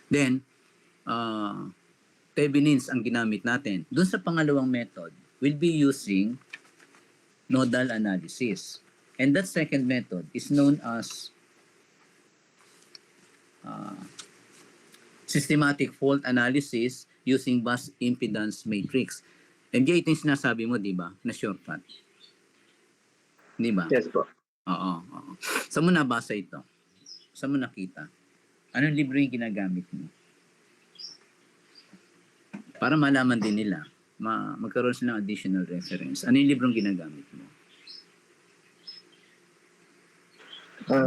Then, Thevenin's ang ginamit natin. Doon sa pangalawang method, we'll be using nodal analysis. And that second method is known as systematic fault analysis using bus impedance matrix. MJ, ito yung sinasabi mo, di ba? Na shortcut. Di ba? Yes po. Oo. Saan mo nabasa ito? Saan mo nakita? Anong libro yung ginagamit mo? Para malaman din nila, magkaroon sila ng additional reference. Ano yung librong ginagamit mo?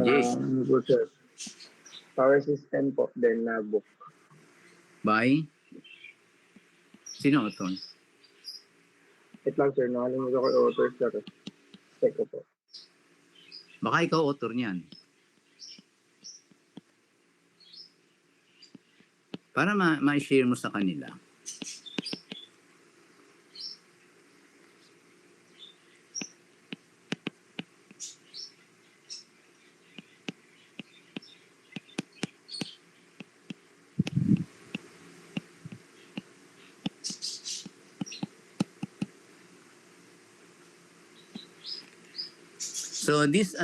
Yes. Sir. Power system po, then book. By? Sino author? Wait lang sir, nakalimutan ko yung author sir. Check ko po. Baka ikaw author niyan. Para ma-share mo sa kanila. So this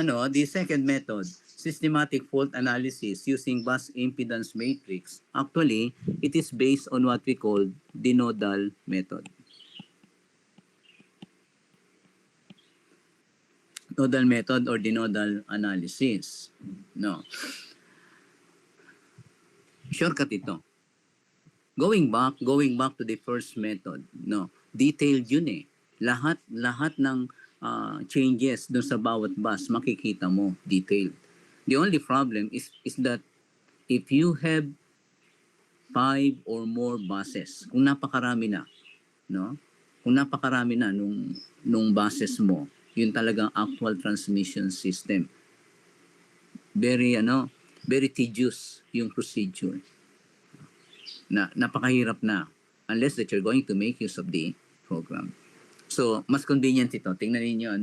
second method, systematic fault analysis using bus impedance matrix, actually it is based on what we call the nodal method. Nodal method or the nodal analysis. No. Shortcut ito. Going back to the first method, no. Detailed yun eh. Lahat ng changes doon sa bawat bus, makikita mo, detailed. The only problem is that if you have 5 or more buses, kung napakarami na, no? Kung napakarami na nung buses mo, yun talagang actual transmission system. Very tedious yung procedure. Napakahirap na unless that you're going to make use of the program. So, mas convenient ito. Tingnan ninyo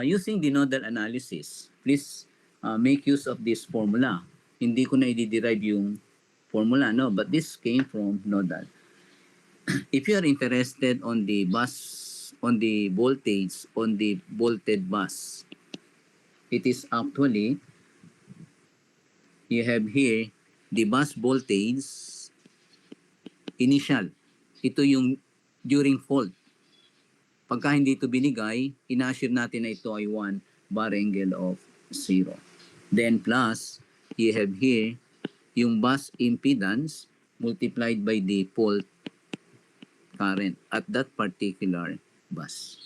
using the nodal analysis, please make use of this formula. Hindi ko na i-derive yung formula, no? But this came from nodal. If you are interested on the voltage on the volted bus, it is actually, you have here, the bus voltage initial. Ito yung during fault. Pagka hindi ito binigay, ina-assure natin na ito ay 1 bar angle of 0. Then plus, you have here yung bus impedance multiplied by the fault current at that particular bus.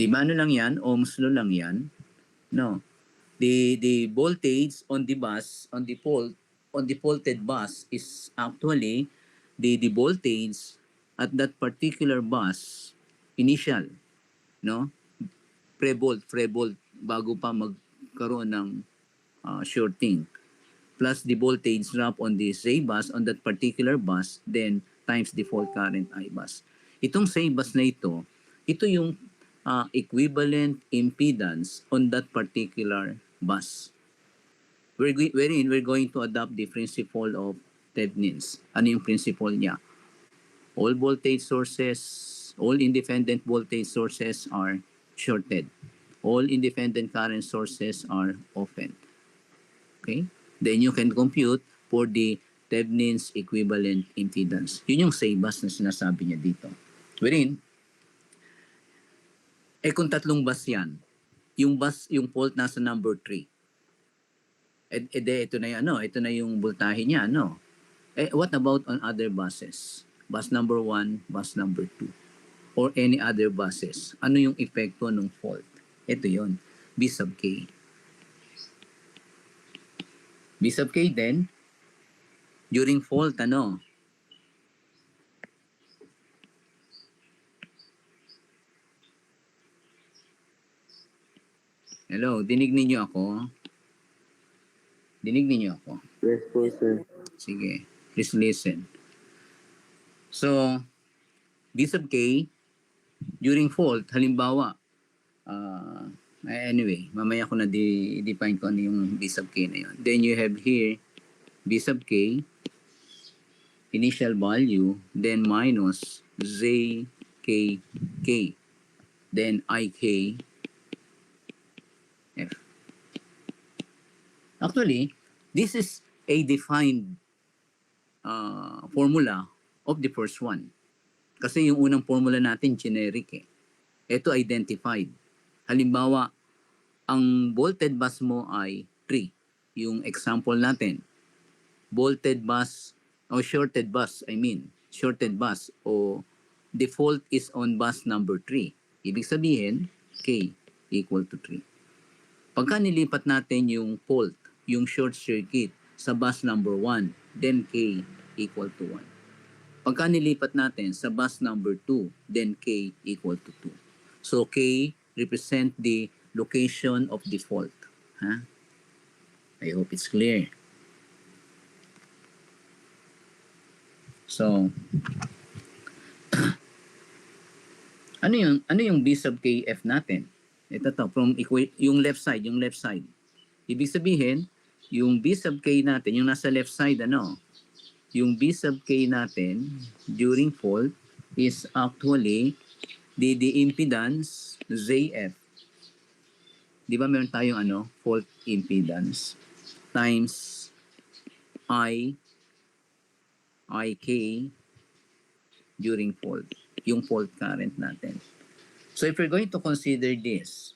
Di ba ano lang yan? Ohm's law lang yan. No. The voltage on the bus, on the faulted bus is actually the voltage at that particular bus initial, no? Pre-volt bago pa magkaroon ng shorting. Plus the voltage drop on the say bus on that particular bus, then times the fault current I bus. Itong say bus na ito yung equivalent impedance on that particular bus. We're going to adopt the principle of Thevenin's. Ano yung principle niya? All voltage sources, all independent voltage sources are shorted. All independent current sources are open. Okay? Then you can compute for the Thevenin's equivalent impedance. Yun yung say bus na sinasabi niya dito. Wherein, kung tatlong bus yan, yung fault nasa number 3. Ito na yung voltahe niya, what about on other buses? Bus number 1, bus number 2, or any other buses? Ano yung epekto ng fault? Ito yon, B sub K. B sub K then, during fault, Hello, dinig ninyo ako? Dinig ninyo ako? Yes po sir. Sige, please listen. So, B sub K, during fault, halimbawa, anyway, mamaya ko na define ko ano yung B sub K na yun. Then you have here, B sub K, initial value, then minus J, K, K, then I, K, F. Actually, this is a defined formula of the first one. Kasi yung unang formula natin, generic eh. Ito identified. Halimbawa, ang bolted bus mo ay 3. Yung example natin, bolted bus o shorted bus, shorted bus o default is on bus number 3. Ibig sabihin, K equal to 3. Pagka nilipat natin yung fault, yung short circuit sa bus number 1, then K equal to 1. Pagka nilipat natin sa bus number 2, then K equal to 2. So K represent the location of the fault. Huh? I hope it's clear. So, ano yung B sub KF natin? Ito to, from yung left side. Ibig sabihin, yung B sub K natin, yung nasa left side, yung B sub K natin during fault is actually the impedance ZF. Di ba meron tayong fault impedance times IK during fault, yung fault current natin. So if we're going to consider this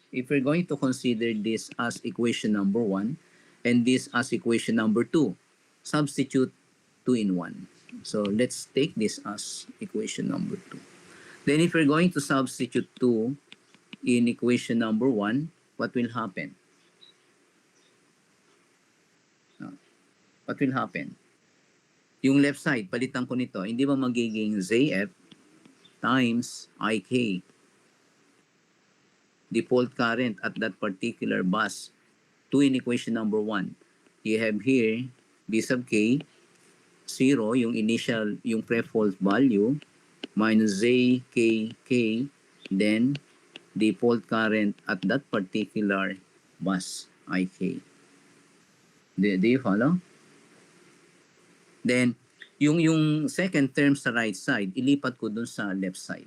as equation number 1 and this as equation number 2, substitute 2 in 1. So let's take this as equation number 2. Then if we're going to substitute 2 in equation number 1, what will happen? What will happen? Yung left side, palitan ko nito, hindi ba magiging ZF times IK? Default current at that particular bus. 2 in equation number 1. You have here B sub K, 0, yung initial, yung pre-fault value, minus J, K, K, then default current at that particular bus, IK. Do you follow? Then, yung second term sa right side, ilipat ko dun sa left side.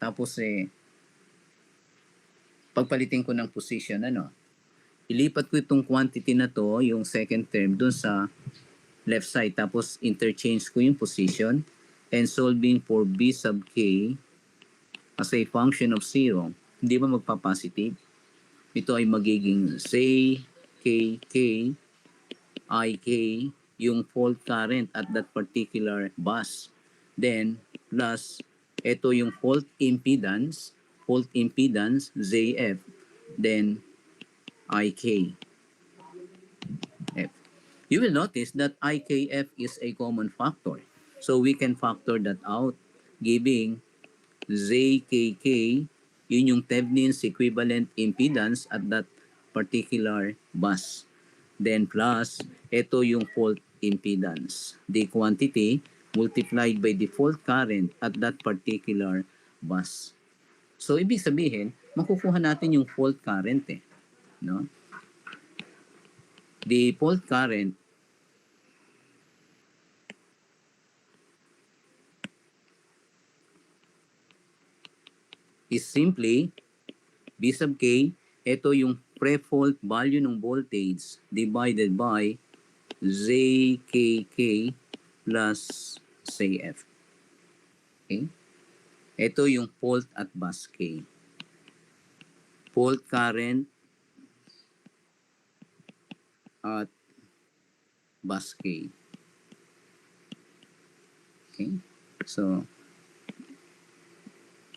Tapos pagpalitin ko ng position, ilipat ko itong quantity na to, yung second term, dun sa left side. Tapos interchange ko yung position and solving for B sub K as a function of 0, hindi ba magpa-positive? Ito ay magiging J, K, K, I, K, yung fault current at that particular bus. Then, plus, ito yung fault impedance, ZF, then IK. F. You will notice that IKF is a common factor. So we can factor that out, giving ZKK, yun yung Thevenin's equivalent impedance at that particular bus. Then plus, ito yung fault impedance. The quantity multiplied by the fault current at that particular bus. So, ibig sabihin, makukuha natin yung fault current no? The fault current is simply B sub K, ito yung pre-fault value ng voltage divided by ZKK plus CF. Okay? Ito yung fault at bus K. Fault current at bus K. Okay? So,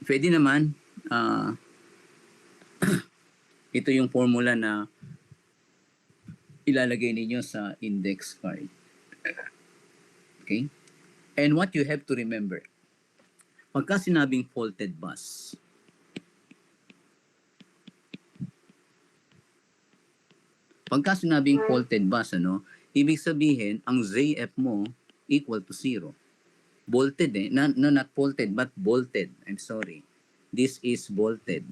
pwede naman, ito yung formula na ilalagay ninyo sa index card. Okay? And what you have to remember, pagka sinabing faulted bus, Ibig sabihin, ang ZF mo equal to 0. Bolted eh. No, not bolted, but bolted. I'm sorry. This is bolted.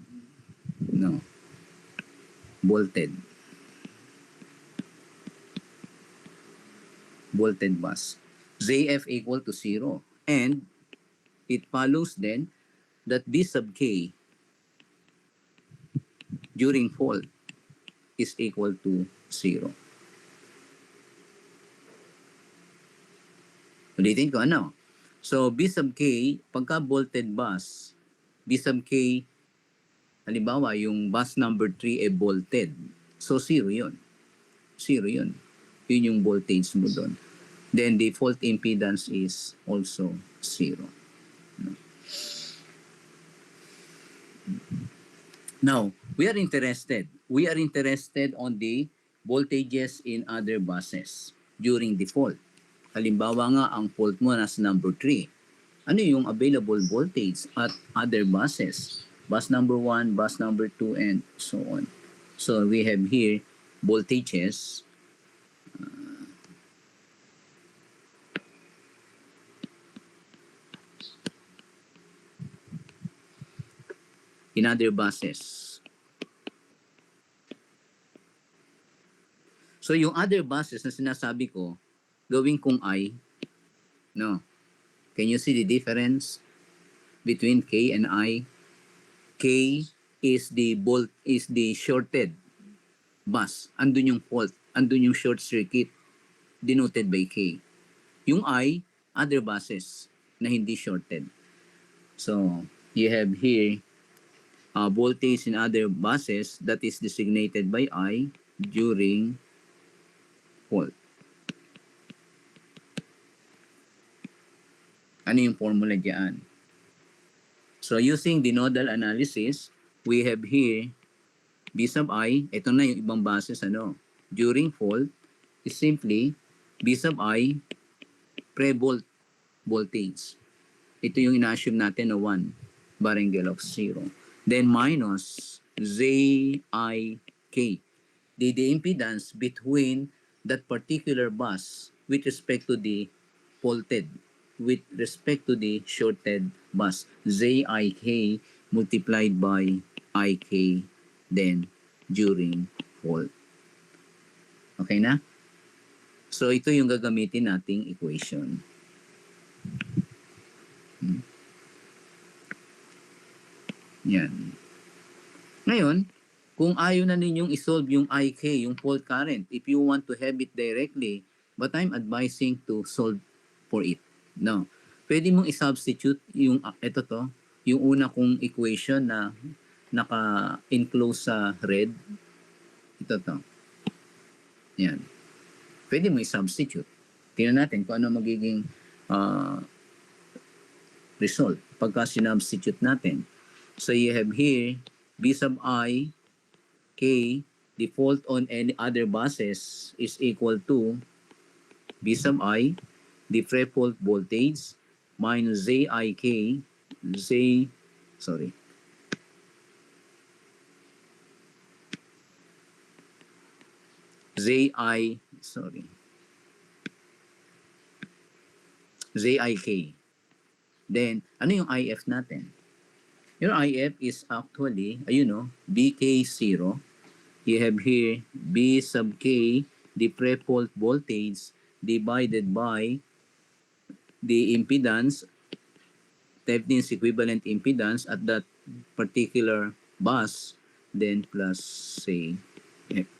No. Bolted. Bolted bus. ZF equal to 0. And it follows then that B sub K during fault is equal to 0. Ulitin ko ano. So B sub K, pagka bolted bus, B sub K, halimbawa yung bus number 3 ay bolted. So 0 yun. 0 yun. Yun yung voltage mo doon. Then the fault impedance is also 0. Now, we are interested on the voltages in other buses during the fault. Halimbawa nga, ang fault mo nasa number 3. Ano yung available voltage at other buses? Bus number 1, bus number 2, and so on. So, we have here voltages. In other buses. So, yung other buses na sinasabi ko, gawin kong I, no. Can you see the difference between K and I? K is the shorted bus. Andun yung fault. Andun yung short circuit denoted by K. Yung I, other buses na hindi shorted. So, you have here voltage in other buses that is designated by I during fault. Ano yung formula diyan? So, using the nodal analysis, we have here B sub I, ito na yung ibang buses, ano, during fault is simply B sub I pre-volt voltage. Ito yung ina-assume natin na 1 bar angle of 0. Then minus ZIK, the impedance between that particular bus with respect to the faulted, with respect to the shorted bus. ZIK multiplied by IK then during fault. Okay na? So ito yung gagamitin nating equation. Yan. Ngayon, kung ayaw na ninyong isolve yung IK, yung fault current, if you want to have it directly, but I'm advising to solve for it. No. Pwede mong i-substitute yung, ito to, yung una kong equation na naka-enclose sa red. Ito to. Yan. Pwede mo i-substitute. Tingnan natin kung ano magiging result pagka sinubstitute natin. So you have here B sub I K, the fault on any other buses is equal to B sub I, the pre-fault voltage, minus ZIK, ZIK. Then, ano yung IF natin? Your IF is actually, BK0. You have here B sub K, the pre-fault voltage, divided by the impedance, Thevenin's equivalent impedance at that particular bus, then plus, say, F.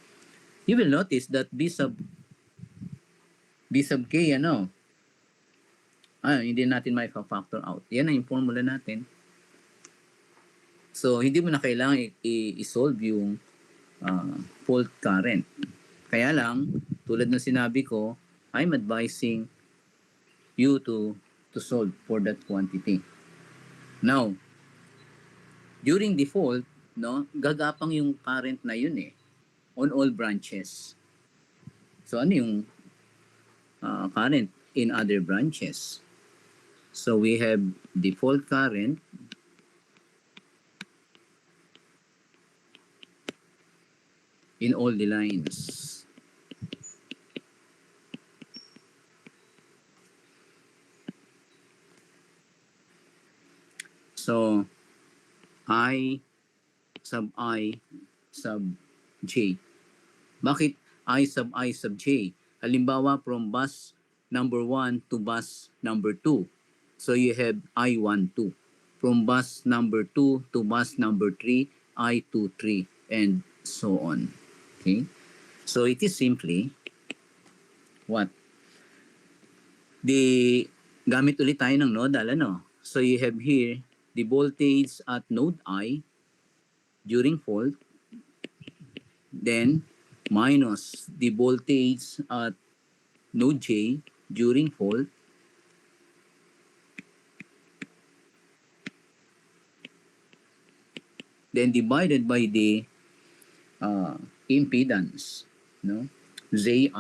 You will notice that B sub K, hindi natin may factor out. Yan ang yung formula natin. So, hindi mo na kailangan i-solve yung fault current. Kaya lang, tulad ng sinabi ko, I'm advising you to solve for that quantity. Now, during the fault, no, gagapang yung current na yun on all branches. So, ano yung current in other branches? So, we have the fault current in all the lines. I sub j. Bakit I sub j? Halimbawa, from bus number 1 to bus number 2. So you have I12. From bus number 2 to bus number 3, I23, and so on. Okay? So it is simply what? Gamit ulit tayo ng nodal, ano? So you have here the voltage at node I during fault, then minus the voltage at node J during fault, then divided by the impedance, no? Zij.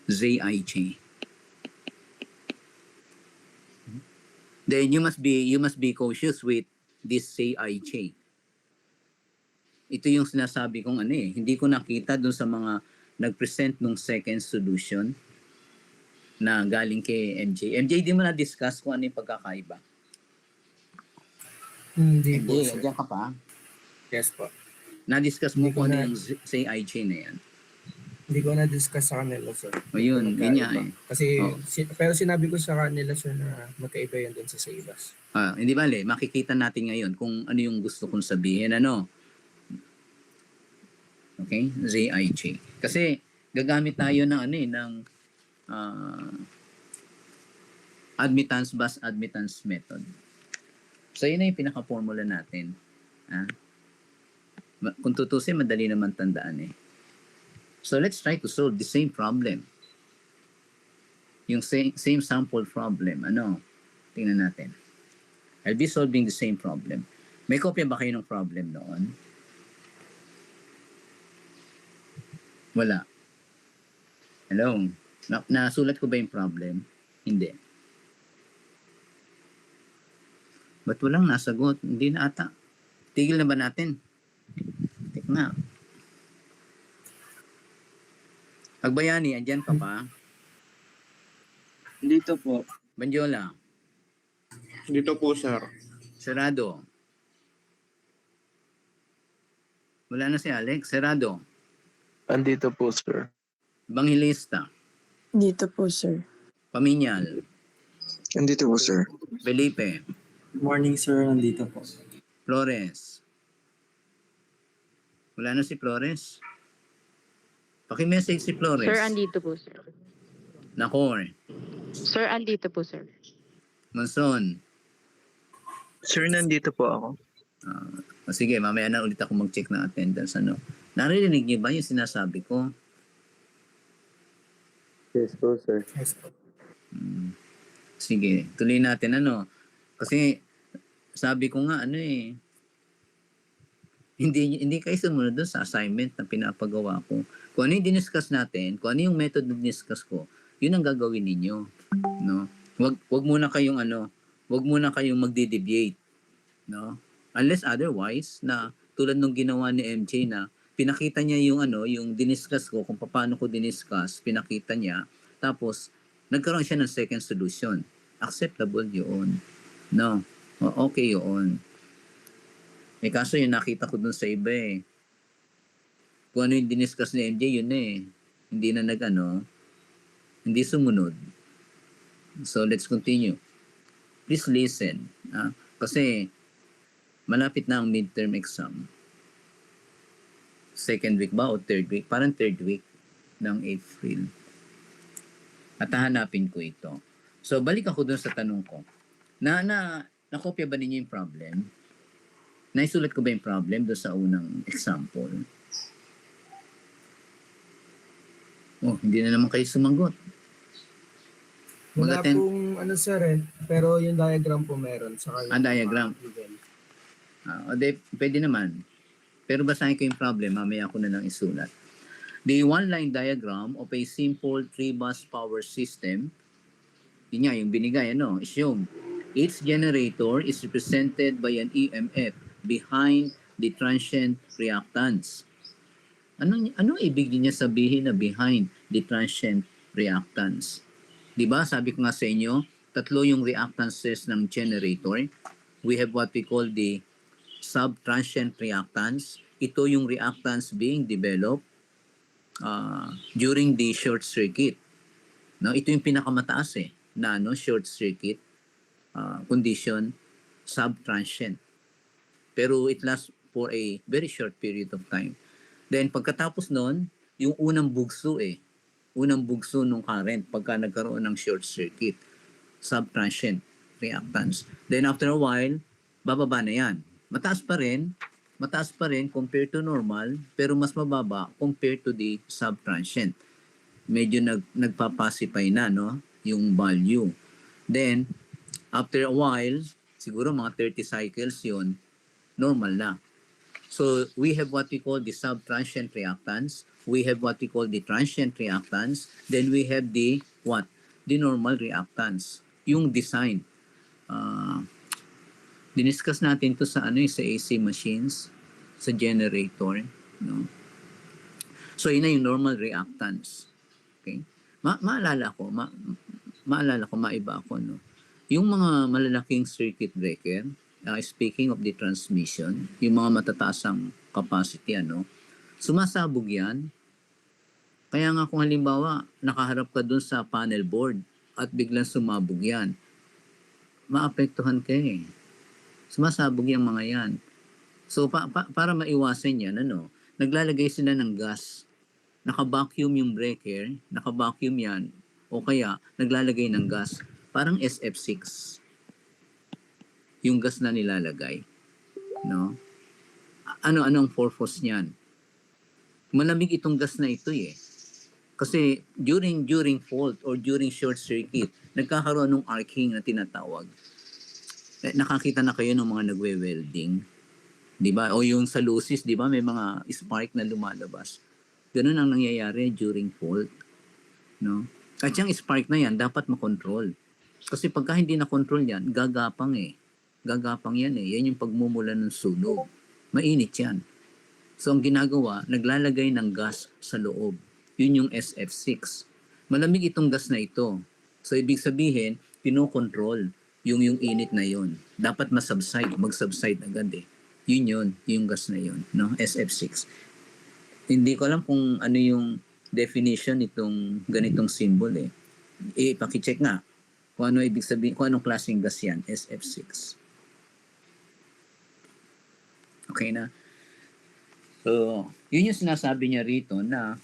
Zij. Then you must be cautious with this Zij. Ito yung sinasabi kong ano eh, hindi ko nakita dun sa mga nag-present nung second solution na galing kay MJ. MJ, di mo na-discuss kung ano yung pagkakaiba? Hindi po, MJ, sir. andiyan ka pa? Yes po. Na-discuss mo Hindi ko kung ano na- yung Zij na yan? Hindi ko na-discuss sa kanila, sir. O yun, Magkaiba. yun nga eh. Kasi, Oh. pero sinabi ko sa kanila, sir, na magkaiba yan dun sa Saibas. Hindi bale, makikita natin ngayon kung ano yung gusto kong sabihin, ano? Okay? Zij. Kasi gagamit tayo ng ano eh, ng bus admittance method. So yun na yung pinaka-formula natin. Kung tutusin, madali naman tandaan eh. So let's try to solve the same problem. Yung same sample problem. Ano? Tingnan natin. I'll be solving the same problem. May kopya ba kayo ng problem noon? Wala. Hello? Nasulat ko ba yung problem? Hindi. Ba't walang nasagot? Hindi na ata. Tigil na ba natin? Tik na. Pagbayani, andyan ka pa? Dito po. Banjola, Dito po, sir. Serado. Wala na si Alex. Serado. Andito po, sir. Bangilista. Dito po, sir. Paminyal. Andito po, sir. Felipe. Morning, sir. Nandito po. Flores. Wala na si Flores. Paki-message si Flores. Sir, andito po, sir. Nakor. Sir, andito po, sir. Monson. Sir, nandito po ako. Sige, mamaya na ulit ako mag-check ng attendance. Ano? Narinig niyo ba yung sinasabi ko? Yes po, sir. Yes po. Sige, tuloy natin ano. Kasi sabi ko nga ano eh, hindi kayo sumunod doon sa assignment na pinapagawa ko. Kung ano yung diniscuss natin, kung ano yung method na diniscuss ko, yun ang gagawin ninyo, no? Wag muna kayong magde-deviate, no? Unless otherwise na tulad nung ginawa ni MJ na pinakita niya yung diniscuss ko, kung paano ko diniscuss, pinakita niya, tapos nagkaroon siya ng second solution. Acceptable yun. No? Okay yun. Kaso yung nakita ko dun sa iba eh. Kung ano yung diniscuss ni MJ, yun eh. Hindi na hindi sumunod. So let's continue. Please listen. Kasi malapit na ang midterm exam. Second week ba o third week? Parang third week ng April. At hahanapin ko ito. So balik ako dun sa tanong ko. Nakopya ba ninyo yung problem? Naisulat ko ba yung problem doon sa unang example? Oh, hindi na naman kayo sumagot. Wala Mag-attend. pong sir eh. Pero yung diagram po meron. Saka yung Diagram. Pwede naman. Pero basahin ko yung problem, mamaya ako na lang isulat. The one-line diagram of a simple 3-bus power system, yun nga, yung binigay, assume each generator is represented by an EMF behind the transient reactance. Anong ibig niya sabihin na behind the transient reactance? 'Di ba? Sabi ko nga sa inyo, tatlo yung reactances ng generator. We have what we call the sub-transient reactance. Ito yung reactance being developed during the short circuit. No, ito yung pinakamataas na short circuit condition, sub-transient. Pero it lasts for a very short period of time. Then pagkatapos nun, yung unang bugso unang bugso ng current pagka nagkaroon ng short circuit, sub-transient reactance. Then after a while, bababa na yan. Mataas pa rin compared to normal, pero mas mababa compared to the sub-transient. Medyo nagpapacify na, no, yung value. Then, after a while, siguro mga 30 cycles yun, normal na. So, we have what we call the sub-transient reactance. We have what we call the transient reactance. Then we have the what? The normal reactance. Yung design. Diniscuss natin to sa sa AC machines, sa generator, no? So, yun na yung normal reactance. Okay? Maalala ko, maiba ako, no? Yung mga malalaking circuit breaker, speaking of the transmission, yung mga matataasang capacity, sumasabog yan. Kaya nga kung halimbawa, nakaharap ka dun sa panel board at biglang sumabog yan, maapektuhan ka Sumasabog yung mga yan. So, para maiwasan yan, naglalagay sila ng gas. Naka-vacuum yung breaker, naka-vacuum yan, o kaya naglalagay ng gas. Parang SF6. Yung gas na nilalagay, no? Ano ang purpose niyan? Malamig itong gas na ito Kasi during fault or during short circuit, nagkakaroon ng arcing na tinatawag. Nakakita na kayo ng mga nagwe-welding, 'di ba? O yung sa lucis, 'di ba, may mga spark na lumalabas. Ganun ang nangyayari during fault, no? At yung spark na yan dapat makontrol. Kasi pagka hindi na control yan, gagapang Gagapang yan Yan yung pagmumula ng sunog. Mainit yan. So ang ginagawa, naglalagay ng gas sa loob. Yun yung SF6. Malamig itong gas na ito. So ibig sabihin, pinokontrol yung init na yun. Dapat mag-subside agad Yun yung gas na yun, no? SF6. Hindi ko alam kung ano yung definition nitong ganitong symbol Paki-check nga kung ano ibig sabihin, kung anong klaseng gas yan, SF6. Okay na? So, yun yung sinasabi niya rito na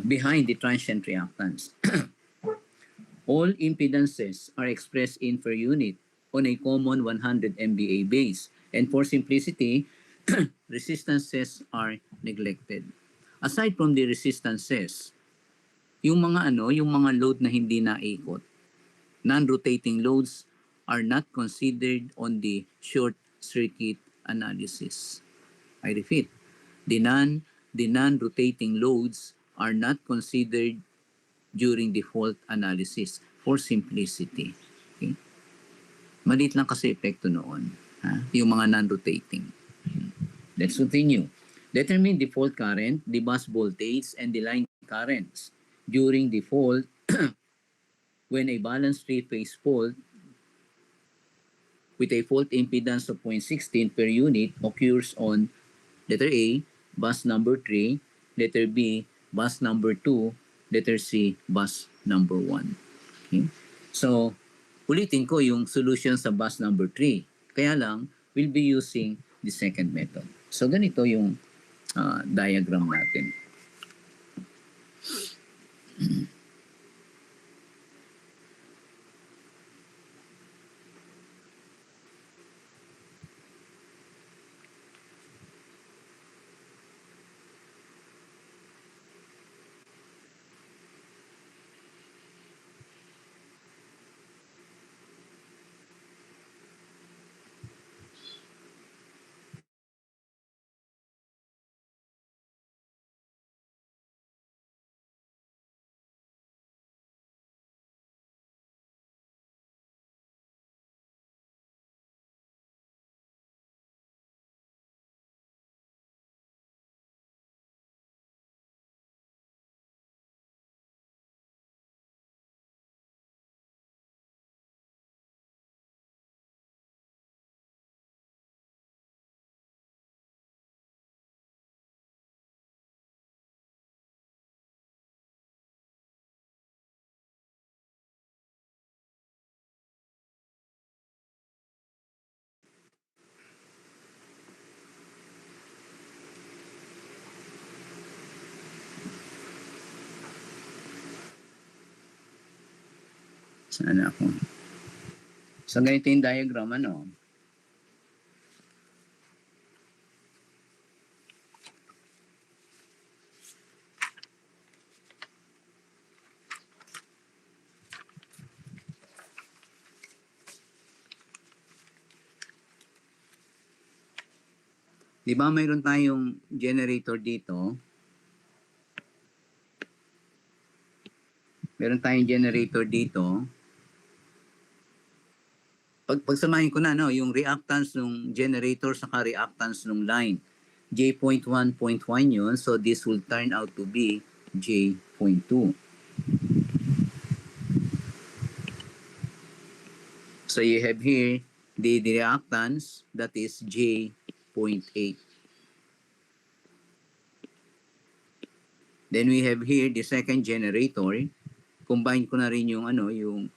behind the transient reactance. All impedances are expressed in per unit on a common 100 MVA base. And for simplicity, resistances are neglected. Aside from the resistances, yung mga load na hindi naikot, non-rotating loads are not considered on the short circuit analysis. I repeat, the non-rotating loads are not considered during the fault analysis for simplicity. Okay? Maliit lang kasi epekto noon, yung mga non-rotating. Let's continue. Determine the fault current, the bus voltage, and the line currents during the fault when a balanced three-phase fault with a fault impedance of 0.16 per unit occurs on letter A, bus number 3, letter B, bus number 2, letter C, bus number 1. Okay? So, ulitin ko yung solution sa bus number 3. Kaya lang, we'll be using the second method. So, ganito yung diagram natin. Saan ako? So, ganito yung diagram, ano? Di ba mayroon tayong generator dito? Meron tayong generator dito. Pagsamahin ko na, no, yung reactance ng generator sa reactance ng line. J.1.1 yun. So this will turn out to be J.2. So you have here the reactance that is J.8. Then we have here the second generator. Combine ko na rin yung yung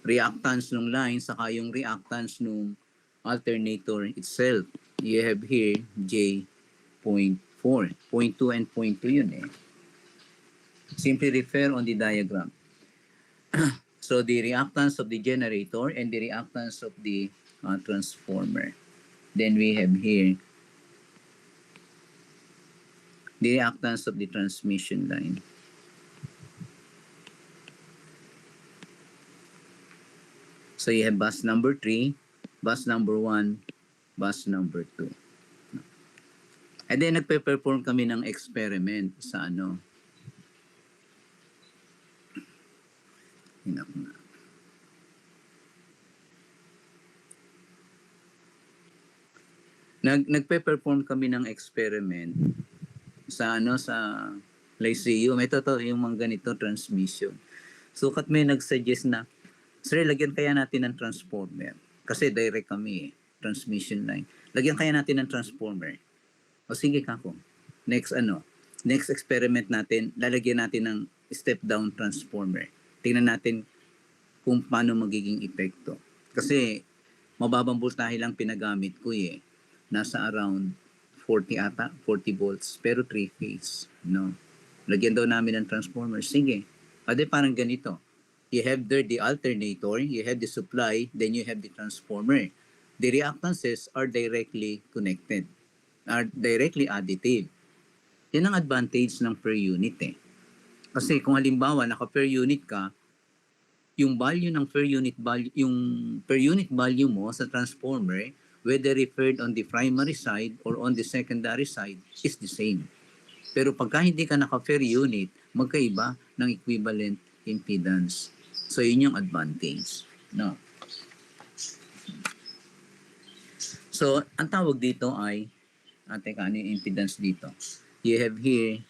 reactance ng line saka yung reactance ng alternator itself. You have here J.4. 0.2 and 0.2 yun eh. Simply refer on the diagram. So the reactance of the generator and the reactance of the transformer. Then we have here the reactance of the transmission line. So you have bus number 3, bus number 1, bus number 2. And then nagpe-perform kami ng experiment sa nagpe-perform kami ng experiment sa sa Lyceum. Ito yung mga ganito transmission. So kat may nagsuggest na, sir, lagyan kaya natin ng transformer. Kasi direct kami transmission line. Lagyan kaya natin ng transformer. O sige kako. Next next experiment natin, lalagyan natin ng step down transformer. Tingnan natin kung paano magiging epekto. Kasi mababang voltahe lang pinagamit ko eh. Nasa around 40 volts, pero 3 phase, no? Lagyan daw namin ng transformer. Sige. Ade parang ganito. You have there the alternator, you have the supply, then you have the transformer. The reactances are directly connected, are directly additive. Yan ang advantage ng per unit eh. Kasi kung halimbawa naka per unit ka, yung value ng per unit value, yung per unit value mo sa transformer, whether referred on the primary side or on the secondary side, is the same. Pero pagka hindi ka naka per unit, magkaiba ng equivalent impedance. So yun yung advantage, no? So ang tawag dito ay teka, ano yung impedance dito? You have here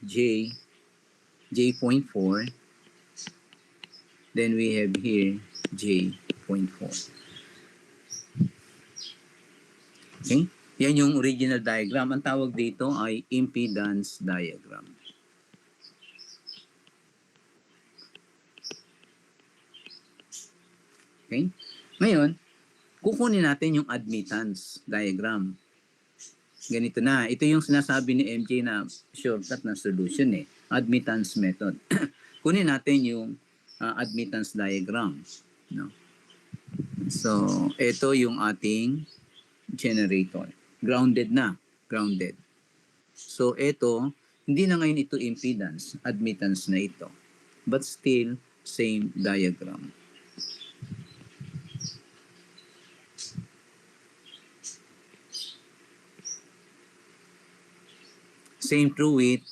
J.4, then we have here J.4. Okay? Yan yung original diagram. Ang tawag dito ay impedance diagram. Okay? Ngayon, kukunin natin yung admittance diagram. Ganito na. Ito yung sinasabi ni MJ na shortcut na solution eh. Admittance method. Kunin natin yung admittance diagram. No? So, ito yung ating generator. Grounded na. Grounded. So, ito, hindi na ngayon ito impedance. Admittance na ito. But still, same diagram. Same true with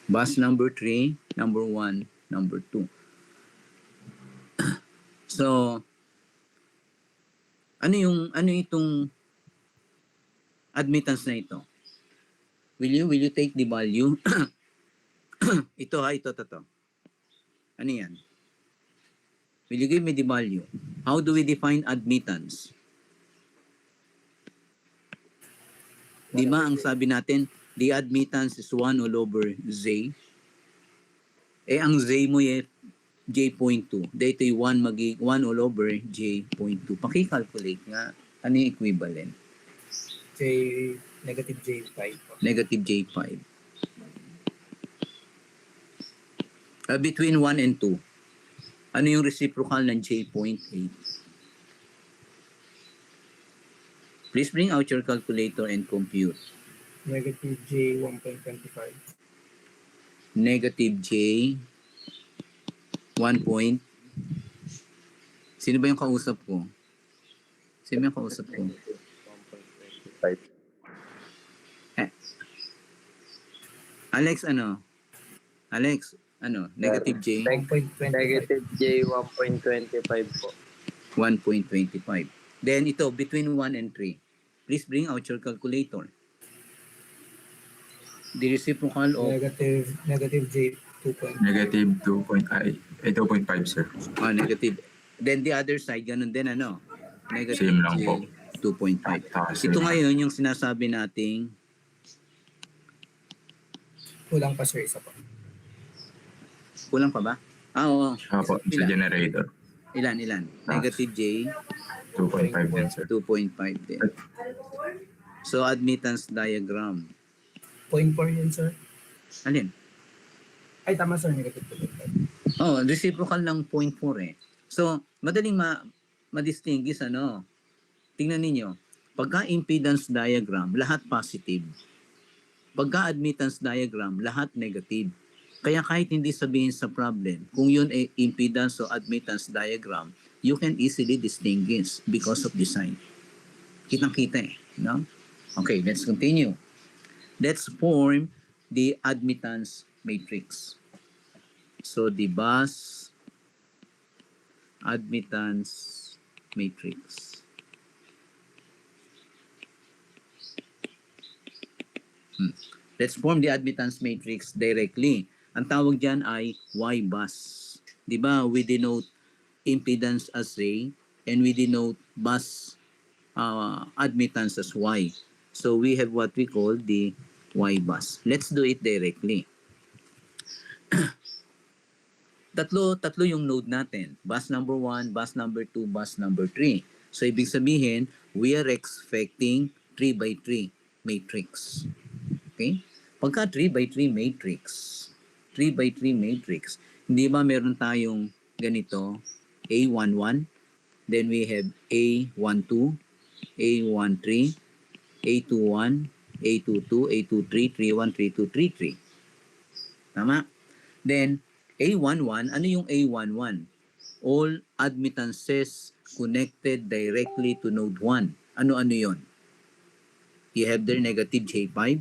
bus number 3, number 1, number 2. So, ano itong admittance na ito? Will you take the value? Ito. Ano yan? Will you give me the value? How do we define admittance? Di ba ang sabi natin, the admittance is 1 all over Z? Eh ang Z mo J.2. Dito yung 1 all over J.2. Paki-calculate nga. Ano yung equivalent? Negative J5 po. Negative J5. Between 1 and 2. Ano yung reciprocal ng J.8? Please bring out your calculator and compute. Negative J 1.25. Negative J 1 point. Sino ba yung kausap ko? Sino yung kausap ko? 1.25. Alex, ano? Alex, ano? Negative J 1.25. Negative J 1.25 po. 1.25. Then ito, between 1 and 3. Please bring out your calculator. The reciprocal of Negative J 2.5. Negative 2.5, sir. negative. Then the other side, ganun din, ano? Negative Same lang J po. 2.5. Same Ito lang. ngayon yung sinasabi nating Kulang pa sir, isa pa. kulang pa ba? Oo. Opo, sa Ilan? generator. Ilan? Negative J 2.5 din, sir. 2.5 din. So admittance diagram. 0.4 yun sir. Alin? Ay tama sir, negative 2.5. Reciprocal ng 0.4 eh. So, madaling ma-distinguish ano. Tingnan ninyo. Pagka impedance diagram, lahat positive. Pagka admittance diagram, lahat negative. Kaya kahit hindi sabihin sa problem, kung yun ay impedance o admittance diagram, you can easily distinguish because of design. Kitang-kita eh. No? Okay, let's continue. Let's form the admittance matrix. So the bus admittance matrix. Let's form the admittance matrix directly. Ang tawag dyan ay Y-bus. Di ba? We denote impedance as A and we denote bus admittance as Y. So we have what we call the Y-bus. Let's do it directly. Tatlo yung node natin. Bus number 1, bus number 2, bus number 3. So ibig sabihin, we are expecting 3 by 3 matrix. Okay? Pagka 3 by 3 matrix, 3 by 3 matrix, hindi ba meron tayong ganito, A11, then we have A12, A13, A21, A22, A23, 31, 32, 33. Tama? Then, A11, ano yung A11? All admittances connected directly to node 1. Ano-ano yon? You have there negative J5,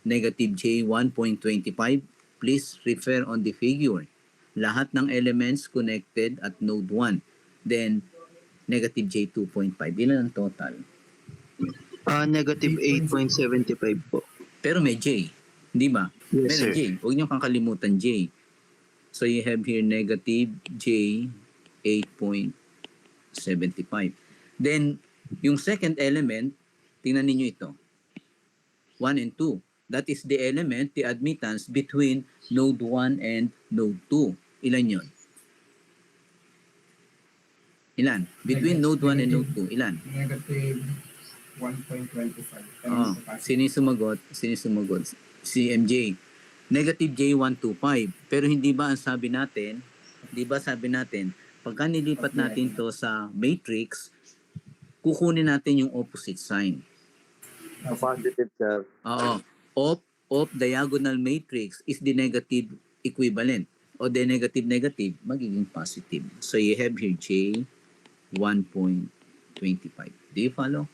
negative J1.25. Please refer on the figure. Lahat ng elements connected at node 1. Then, negative J2.5. Ilan ang total? Negative 8.75 po. Pero may J. Di ba? Yes, Meron sir. J. Huwag niyo kakalimutan J. So you have here negative J 8.75. Then, yung second element, tingnan ninyo ito. 1 and 2. That is the element, the admittance between node 1 and node 2. Ilan yon? Ilan? Between node 1 and node 2. Ilan? Negative 1.25. Oh, sino yung sumagot? Si MJ. Negative J125. Pero hindi ba ang sabi natin, pagka nilipat natin to sa matrix, kukunin natin yung opposite sign. Positive, sir. Oo. Of diagonal matrix is the negative equivalent. O the negative, magiging positive. So you have here J 1.25. Do you follow?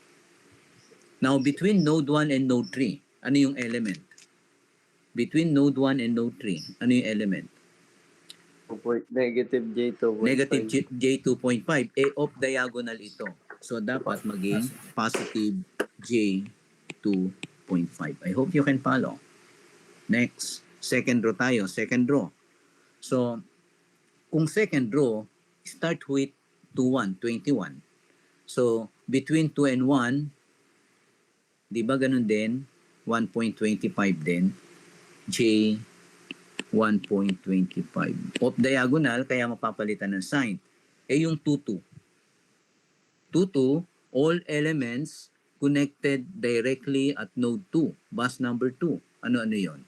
Now, between node 1 and node 3, ano yung element? Between node 1 and node 3, ano yung element? Negative J 2.5. Negative J2.5. Off diagonal ito. So, dapat maging positive J2.5. I hope you can follow. Next, second row tayo. Second row. So, kung second row, start with 2, 1, 21. So, between 2 and 1, di ba ganun din? 1.25 din. J 1.25. Off diagonal, kaya mapapalitan ng sign. Yung 2, 2, all elements connected directly at node 2, bus number 2. Ano yon?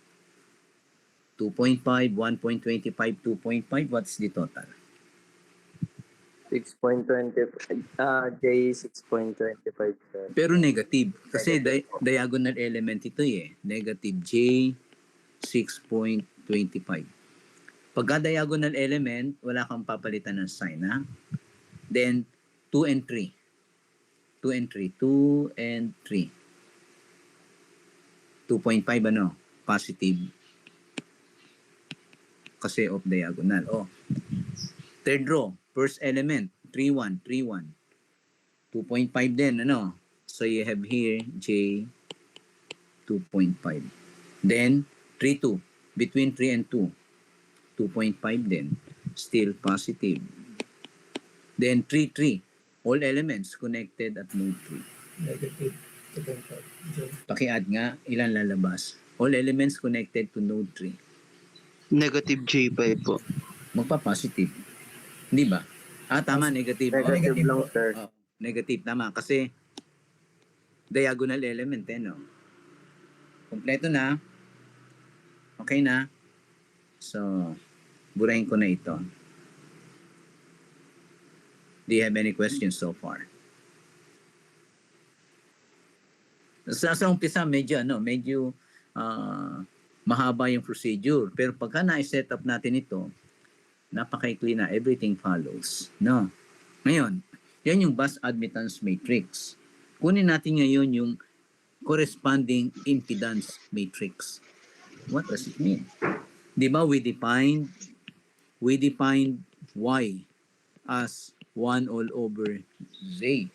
2.5, 1.25, 2.5. What's the total? 6.25. J 6.25, sir. Pero negative. Kasi diagonal element ito eh. Negative J 6.25. Pagka diagonal element, wala kang papalitan ng sign, ha? Then, 2 and 3. 2 and 3. 2 and 3. 2.5 ano? Positive. Kasi off diagonal. Oh. Third row, first element, 3, 1, 3, 1. 2.5 din, ano? So you have here J 2.5. Then 3, 2. Between 3 and 2. 2.5 din. Still positive. Then 3, 3. All elements connected at node 3. Negative 2.5. J. Paki-add nga, ilan lalabas? All elements connected to node 3. Negative J5 po. Magpa-positive. Hindi ba? Tama, negative. Negative negative lang, po. sir. Negative, tama. Kasi diagonal element, no? Kompleto na. Okay na. So, burahin ko na ito. Do you have any questions so far? Sa umpisa, medyo mahaba yung procedure. Pero pagka na-set up natin ito, napaka-ikli na, everything follows. No? Ngayon, yan yung bus admittance matrix. Kunin natin ngayon yung corresponding impedance matrix. What does it mean? Di ba we defined Y as 1 all over Z.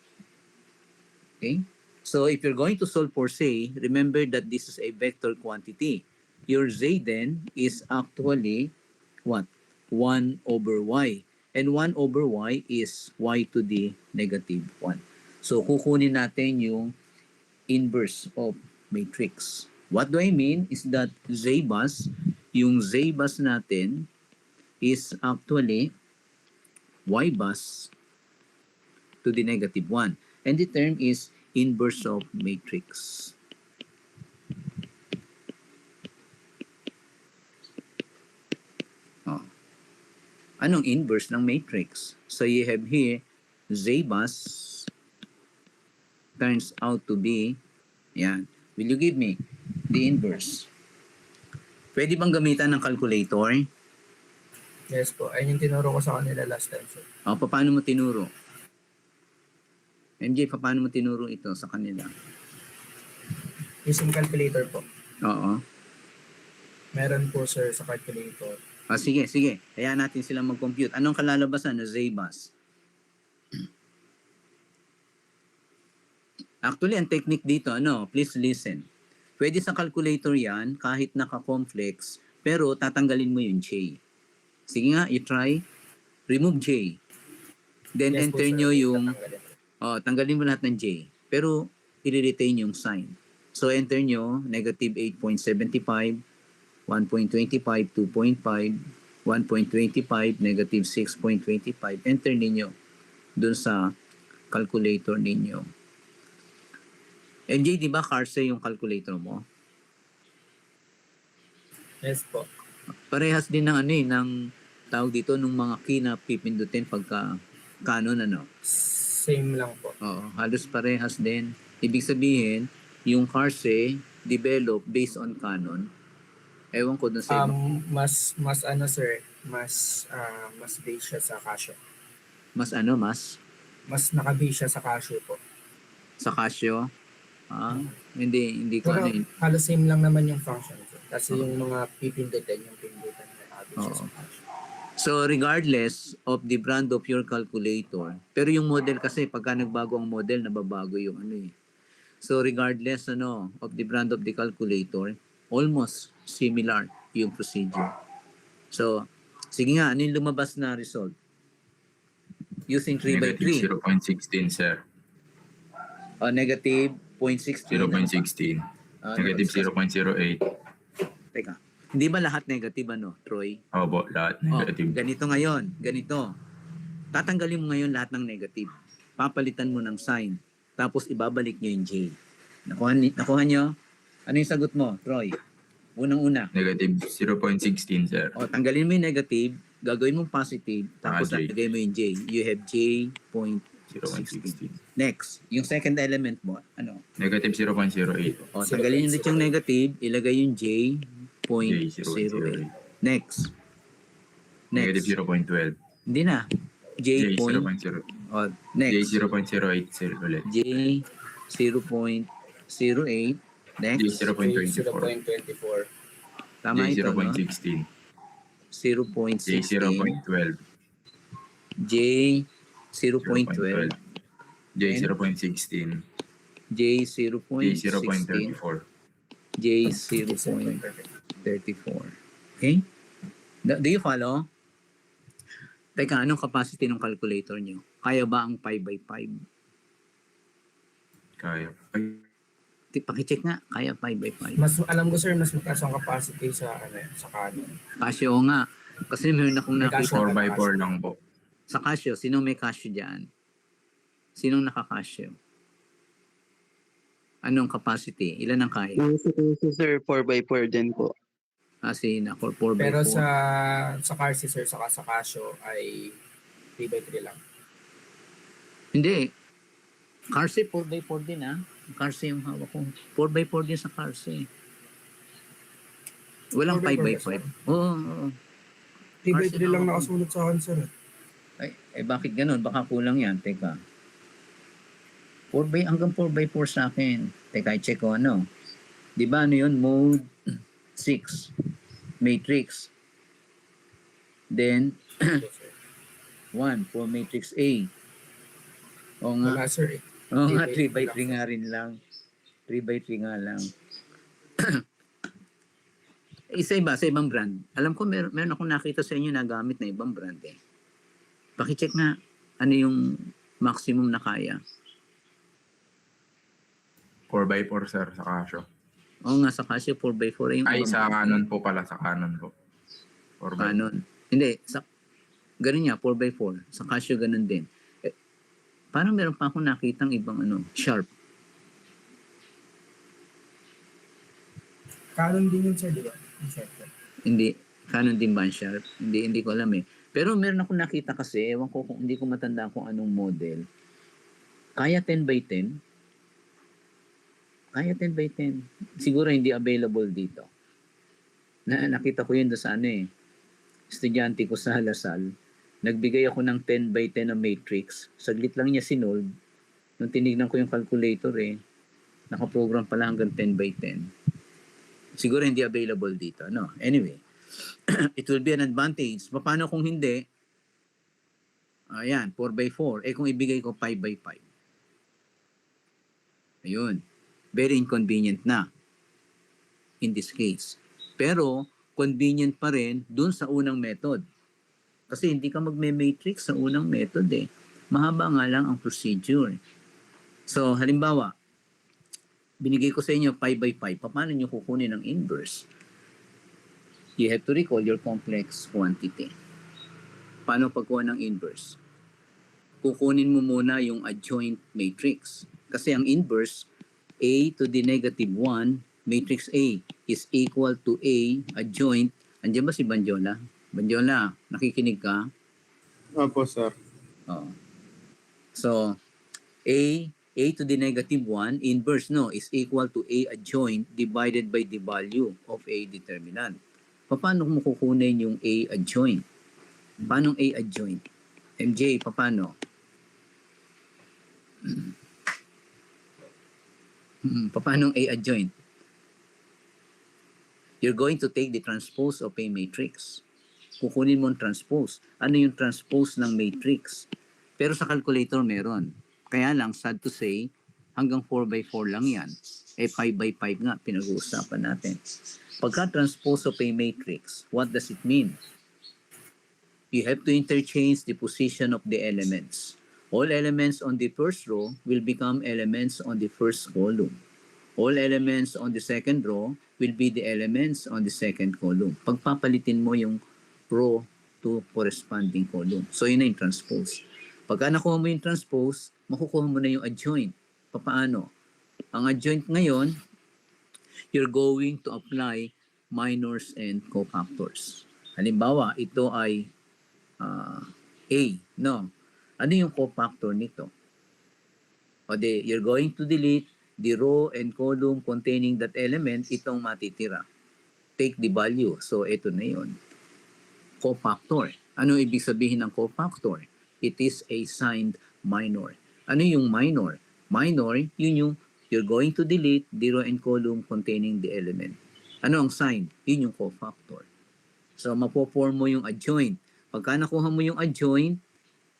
Okay? So if you're going to solve for Z, remember that this is a vector quantity. Your Z then is actually what? 1 over Y. And 1 over Y is Y to the negative 1. So kukunin natin yung inverse of matrix. What do I mean is that Z bus, yung Z bus natin is actually Y bus to the negative 1. And the term is inverse of matrix. Oh. Anong inverse ng matrix? So you have here Z bus turns out to be, yan. Will you give me the inverse? Pwede bang gamitan ng calculator? Yes po. Ayun yung tinuro ko sa kanila last time, sir. Paano mo tinuro? MJ, paano mo tinuro ito sa kanila? Using calculator po. Oo. Meron po, sir, sa calculator. Sige. Hayaan natin silang mag-compute. Anong kalalabasan na Z-bus? Actually, ang technique dito, please listen. Pwede sa calculator yan, kahit naka-complex, pero tatanggalin mo yung J. Sige nga, i-try. Remove J. Then Yes po, enter sir. nyo yung, Tatanggalin. tanggalin mo lahat ng J. Pero, i-retain yung sign. So, enter nyo, negative 8.75, 1.25, 2.5, 1.25, negative 6.25. Enter ninyo dun sa calculator ninyo. MJ, di ba Carse yung calculator mo? Yes po. Parehas din ng ng tawag dito nung mga key na pipindutin pagka canon Same lang po. Oo, halos parehas din. Ibig sabihin, yung Carse develop based on canon. Ewan ko dun sa iba. Mas sir, mas base siya sa Casio. Mas Mas naka-base siya sa Casio po. sa Casio. Hindi ko Pero ano yun. halos same lang naman yung function. Sir. Kasi yung mga pipindutin, yung pindutan na naka-base siya Oo. sa Casio. So regardless of the brand of your calculator, pero yung model kasi pagka nagbago ang model, nababago yung So regardless of the brand of the calculator, almost similar yung procedure. So sige nga, ano yung lumabas na result? Using 3 by 3. Negative 0.16, sir. Negative 0.16. 0.16. Negative 0.08. Teka. Hindi ba lahat negative ano, Troy? Opo, lahat Oh, negative. ganito ngayon, ganito. Tatanggalin mo ngayon lahat ng negative. Papalitan mo ng sign. Tapos ibabalik nyo yung J. Nakuha nyo? Ano yung sagot mo, Troy? Unang-una. Negative 0.16, sir. O, tanggalin mo yung negative, gagawin mo positive, tapos J. lagay mo yung J. You have J point 0.16. Next, yung second element mo, ano? Negative 0.08. O, tanggalin ulit yung negative, ilagay yung J point J 08. 0.08. Next. Negative Next. 0.12. Hindi na. J J point. 0.0. O, J next. 0.08, sir, ulit. J 0.08. J Next. 0.24. 0.24. Tama J ito, no? 0.16. 0.16. J 0.12. J 0.12. J 0.16. J 0.16. J 0.34. J 0.34. Okay? Do you follow? Teka, anong capacity ng calculator nyo? Kaya ba ang 5x5? Kaya. Ay, Pakicheck nga, kaya 5x5. Mas alam ko sir, mas mataas ang capacity sa sa Canon. Casio nga. Kasi meron akong May nakita. Casio. 4x4 lang po. Sa Casio, sinong may Casio dyan? Sinong naka-Casio? Anong capacity? Ilan ang kaya? Sir, 4x4 din po. Kasi na 4x4. Pero sa Carsi sir, saka sa Casio ay 3x3 lang. Hindi. Carse 4x4 din ah. Carse yung hawak ko. 4x4 din sa Carse. Walang 5x5. Oo, oo. 3x3 Carsi lang hawak ko. nakasunod sa akin sir. Ay, bakit ganun? Baka kulang yan. Teka. Hanggang 4x4 sa akin. Teka, i-check ko ano. Di ba ano yun? Mode 6. Matrix. Then, 1 for matrix A. O nga. Wala sir eh. Oo nga, 3x3 3x3 nga rin lang. 3x3 nga lang. Isa-iba, sa ibang brand. Alam ko, meron akong nakita sa inyo na gamit na ibang brand eh. Pakicheck nga, ano yung maximum na kaya. 4x4, sir, sa Casio. Oo nga, sa Casio 4x4 yung Ay, ibang sa brand. Canon po pala. Sa Canon po. 4x4. Canon. Hindi, ganun nga, 4x4. Sa Casio ganun din. Parang meron pa akong nakitang ibang Sharp. Canon din yun sir, di ba? Siyempre. Hindi, Canon din ba ang Sharp? Hindi ko alam eh. Pero meron akong nakita kasi, ewan ko kung hindi ko matanda kung anong model. Kaya 10x10. Kaya 10x10. Siguro hindi available dito. Nakita ko yun doon sa estudyante ko sa Lasal. Nagbigay ako ng 10x10 na matrix. Saglit lang niya sinold. Nung tinignan ko yung calculator nakaprogram pala hanggang 10x10. Siguro hindi available dito. No? Anyway, it will be an advantage. Paano kung hindi? Ayan, 4x4. Kung ibigay ko 5x5. Ayun. Very inconvenient na in this case. Pero, convenient pa rin dun sa unang method. Kasi hindi ka magme-matrix sa unang method Mahaba nga lang ang procedure. So, halimbawa, binigay ko sa inyo 5x5. Paano nyo kukunin ang inverse? You have to recall your complex quantity. Paano pagkuha ng inverse? Kukunin mo muna yung adjoint matrix. Kasi ang inverse, A to the negative 1, matrix A is equal to A adjoint. Andiyan ba si Banjola? Banjola, nakikinig ka? Opo, sir. Oh. So, A to the negative 1, inverse is equal to A adjoint divided by the value of A determinant. Paano mo kukunin yung A adjoint? Paano A adjoint? MJ, paano? Paano A adjoint? You're going to take the transpose of a matrix. Kukunin mo ang transpose. Ano yung transpose ng matrix? Pero sa calculator meron. Kaya lang, sad to say, hanggang 4x4 lang yan. 5x5 nga, pinag-uusapan natin. Pagka-transpose of a matrix, what does it mean? You have to interchange the position of the elements. All elements on the first row will become elements on the first column. All elements on the second row will be the elements on the second column. Pagpapalitin mo yung row to corresponding column. So, yun na yung transpose. Pagka nakuha mo yung transpose, makukuha mo na yung adjoint. Paano? Ang adjoint ngayon, you're going to apply minors and cofactors. Halimbawa, ito ay A. No. Ano yung cofactor nito? You're going to delete the row and column containing that element, itong matitira. Take the value. So, ito na yun. Cofactor. Ano ibig sabihin ng cofactor? It is a signed minor. Ano yung minor? Minor, yun yung you're going to delete the row and column containing the element. Ano ang sign? Yun yung cofactor. So, mapoform mo yung adjoint. Pagka nakuha mo yung adjoint,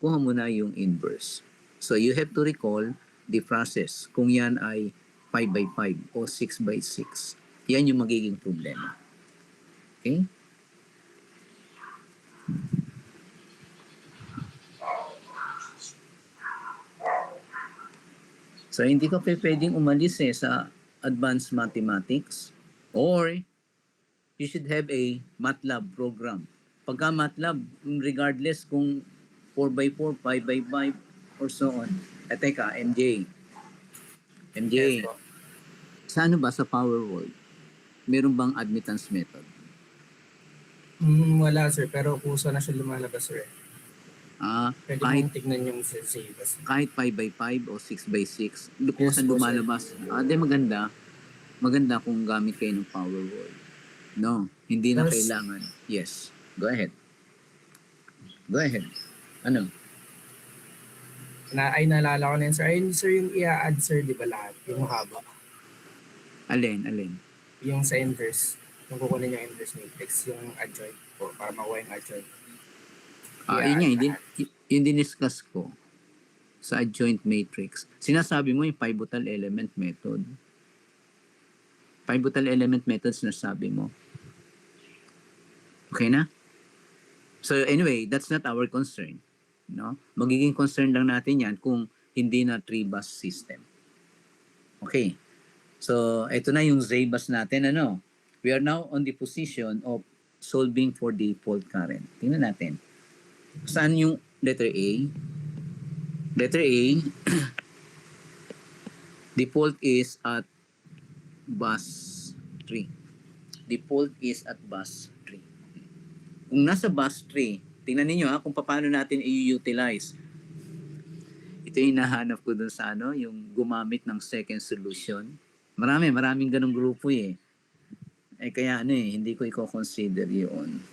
kuha mo na yung inverse. So, you have to recall the process. Kung yan ay 5 by 5 o 6 by 6. Yan yung magiging problema. Okay? So, hindi ka pwedeng umalis sa advanced mathematics or you should have a MATLAB program. Pagka MATLAB, regardless kung 4x4, 5x5, or so on. Teka, MJ. MJ, Yes po. sa ano ba sa Power Word? Meron bang admittance method? Wala sir, pero kusa na siya lumalabas sir. Pwede Kahit, mong tignan yung syllabus. kahit 5x5 o 6x6, kung Yes, saan po, sir. lumalabas. Di maganda. Maganda kung gamit kayo ng Power Word. No, hindi na Yes. kailangan. Yes, go ahead. Go ahead. Ano? Naalala ko na yun sir. Ayun sir yung i-add sir, di ba lahat? Yung haba. Alin? Yung sa inverse. Yung kukunin yung inverse matrix. Yung adjoint po. Para makuha yung adjoint. Yun nga, yung diniscuss ko sa adjoint matrix. Sinasabi mo yung pivotal element method. Pivotal element method sinasabi mo. Okay na? So anyway, that's not our concern. No? Magiging concern lang natin yan kung hindi na 3-bus system. Okay. So ito na yung Z-bus natin. Ano? We are now on the position of solving for the fault current. Tingnan natin. Saan yung letter A? Letter A, default is at bus 3. Default is at bus 3. Kung nasa bus 3, tingnan niyo kung paano natin i-utilize. Ito yung nahanap ko dun sa yung gumamit ng second solution. Maraming ganong grupo kaya hindi ko i-consider yun.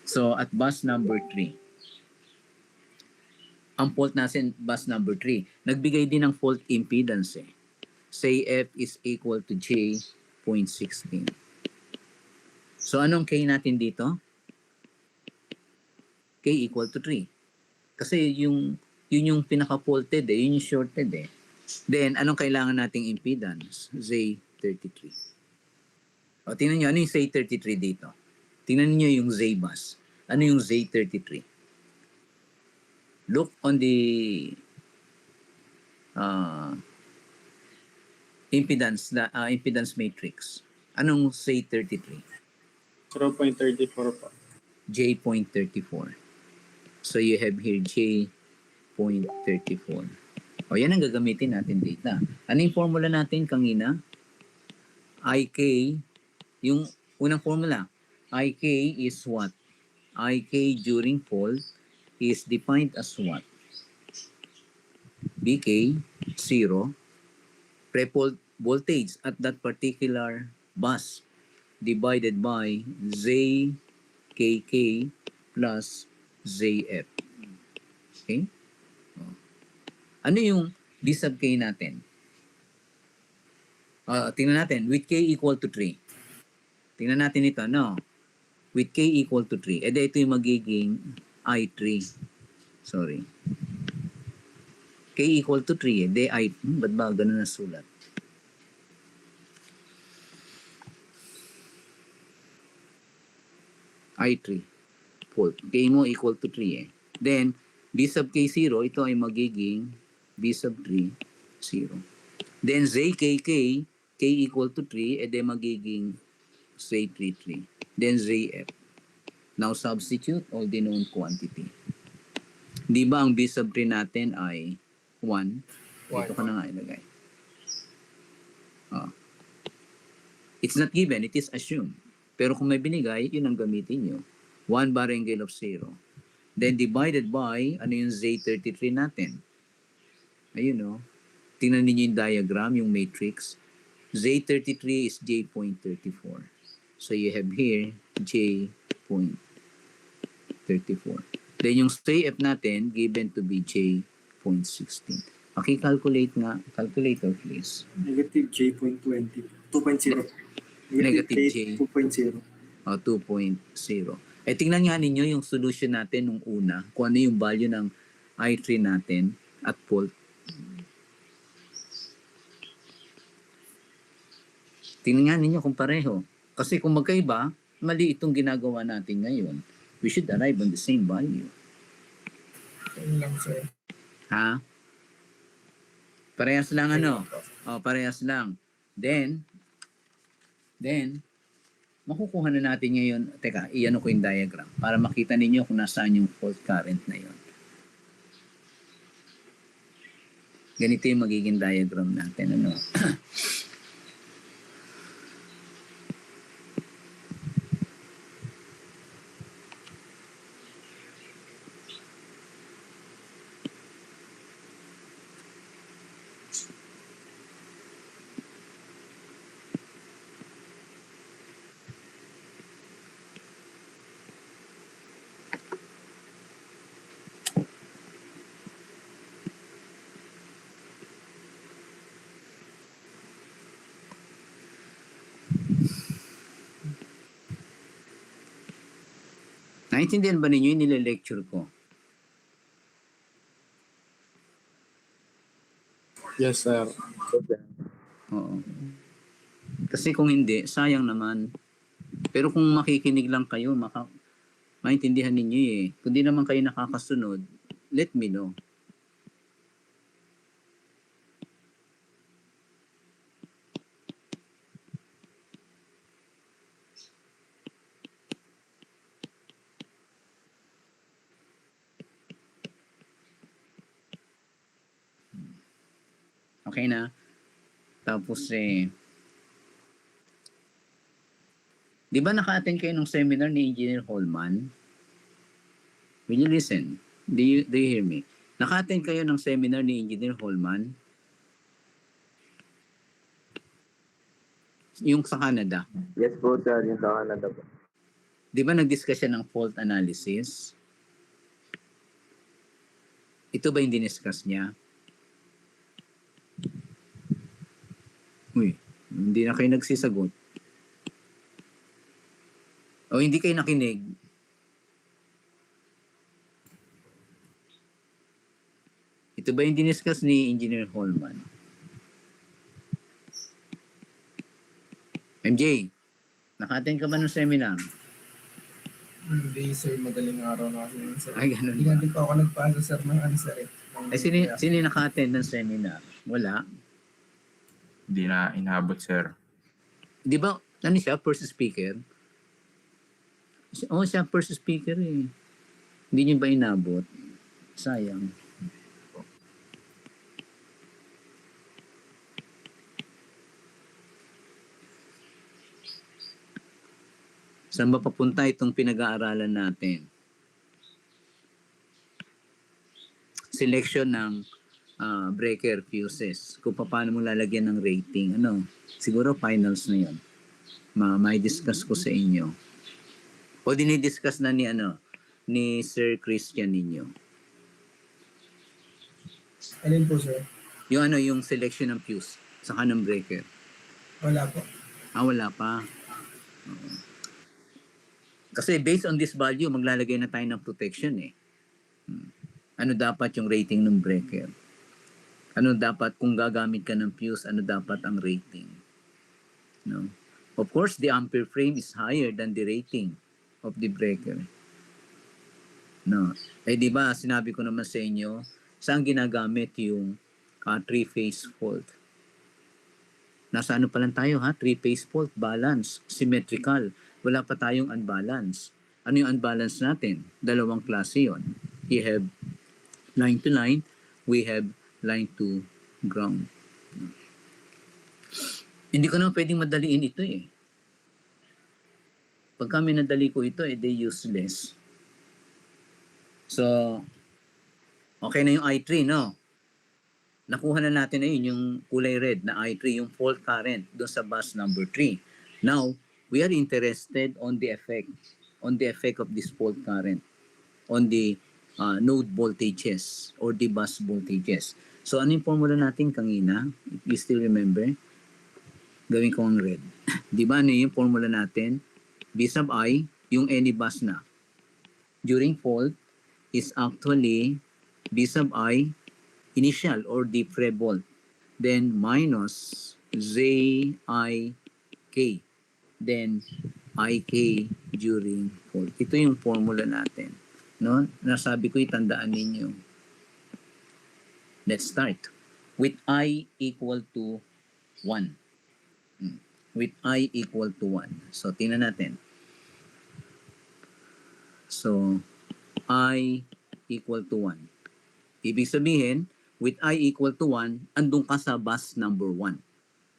So, at bus number 3. Ang fault natin, bus number 3. Nagbigay din ng fault impedance Say F is equal to J.16. So, anong K natin dito? K equal to 3. Kasi yun yung pinaka-faulted yun yung shorted Then, anong kailangan nating impedance? Z33. O, tingnan nyo, ano yung Z33 dito? Tingnan niyo yung Z-bus. Ano yung Z33? Look on the impedance matrix. Anong Z33? 0.34 po. J.34. So you have here J.34. O yan ang gagamitin natin data. Ano yung formula natin kanina? IK, yung unang formula. IK is what? IK during fault is defined as what? BK, 0, pre-fault voltage at that particular bus divided by ZKK plus ZF. Okay? Ano yung D sub K natin? Tingnan natin, with K equal to 3. Tingnan natin ito, no? With K equal to 3. Ito yung magiging I3. Sorry. K equal to 3. Ba't ba ganun na sulat? I3. Fault. K mo equal to 3 Then, B sub K0, ito ay magiging B sub 3, 0. Then ZKK, K equal to 3, edi magiging Z33. Then ZF. Now substitute all the known quantity. Di ba ang B sub 3 natin ay 1? Dito ka na nga ilagay. Oh. It's not given, it is assumed. Pero kung may binigay, yun ang gamitin nyo. 1 barangay of 0. Then divided by, ano yung Z33 natin? Ayun o. Tingnan ninyo yung diagram, yung matrix. Z33 is J.34. So you have here J.34. Then yung CF natin, given to be J.16. Calculate nga. Calculator, please. Negative J.20. 2.0. Negative J. 2.0. 2.0. Tingnan nga ninyo yung solution natin nung una. Kung ano yung value ng I3 natin at fault. Tingnan nga ninyo kung pareho. Kasi kung magkaiba, mali itong ginagawa natin ngayon. We should arrive on the same value. Yun lang, sir. Ha? Parehas lang ano? Parehas lang. Then, makukuha na natin ngayon, teka, iyan ko yung diagram para makita ninyo kung nasaan yung fault current na yon. Ganito yung magiging diagram natin. Ano? Naintindihan ba ninyo yung nile-lecture ko? Yes, sir. Oo. Kasi kung hindi, sayang naman. Pero kung makikinig lang kayo, maintindihan ninyo eh. Kung di naman kayo nakakasunod, let me know. Okay na? Tapos di ba naka-attend kayo ng seminar ni Engineer Holman? Will you listen? Do you hear me? Naka-attend kayo ng seminar ni Engineer Holman? Yung sa Canada. Yes po, sir. Yung sa Canada po. Di ba nag-discuss siya ng fault analysis? Ito ba yung diniscuss niya? Uy, hindi na kayo nagsisagot. O hindi kayo nakinig. Ito ba yung diniscuss ni Engineer Holman? MJ, naka-attend ka ba ng seminar? Hindi, sir. Madaling araw na kasi yun, sir. Ay, ganun Hindi ba? nga din po ako nagpasa, sir, ng ano, sir. Ay, sino yung naka-attend ng seminar? Wala. Hindi na inabot, sir. Di ba, ano siya, first speaker? Siya first speaker eh. Hindi niyo ba inabot? Sayang. Saan ba papunta itong pinag-aaralan natin? Selection ng breaker fuses. Kung paano mo lalagyan ng rating. Ano? Siguro finals na yun. May discuss ko sa inyo. O dinidiscuss na ni Sir Christian ninyo. Alin po, sir? Yung selection ng fuse sa ng breaker. Wala po. Wala pa. Oo. Kasi based on this value, maglalagay na tayo ng protection eh. Ano dapat yung rating ng breaker? Ano dapat kung gagamit ka ng fuse, ano dapat ang rating? No? Of course, the ampere frame is higher than the rating of the breaker. No. Di ba, sinabi ko naman sa inyo, saan ginagamit yung three-phase fault? Nasa ano pa lang tayo ha? Three-phase fault, balance, symmetrical. Wala pa tayong unbalance. Ano yung unbalance natin? Dalawang klase yon. We have line to line, we have line to ground. Hindi ko naman pwedeng madaliin ito eh. Pag kami nadali ko ito, they useless. So, okay na yung I3, no? Nakuha na natin na yun, yung kulay red na I3, yung fault current doon sa bus number 3. Now, we are interested on the effect of this fault current on the node voltages or the bus voltages. So, ano yung formula natin kanina? If you still remember, gawin ko ang red. Di ba ano yung formula natin? B sub I, yung any bus na during fault is actually B sub I initial or the pre-volt, then minus ZIK, then IK during fault. Ito yung formula natin. No? Nasabi ko, itandaan ninyo. Let's start with I equal to 1. With I equal to 1. So, tingnan natin. So, I equal to 1. Ibig sabihin, with I equal to 1, andun ka sa bus number 1.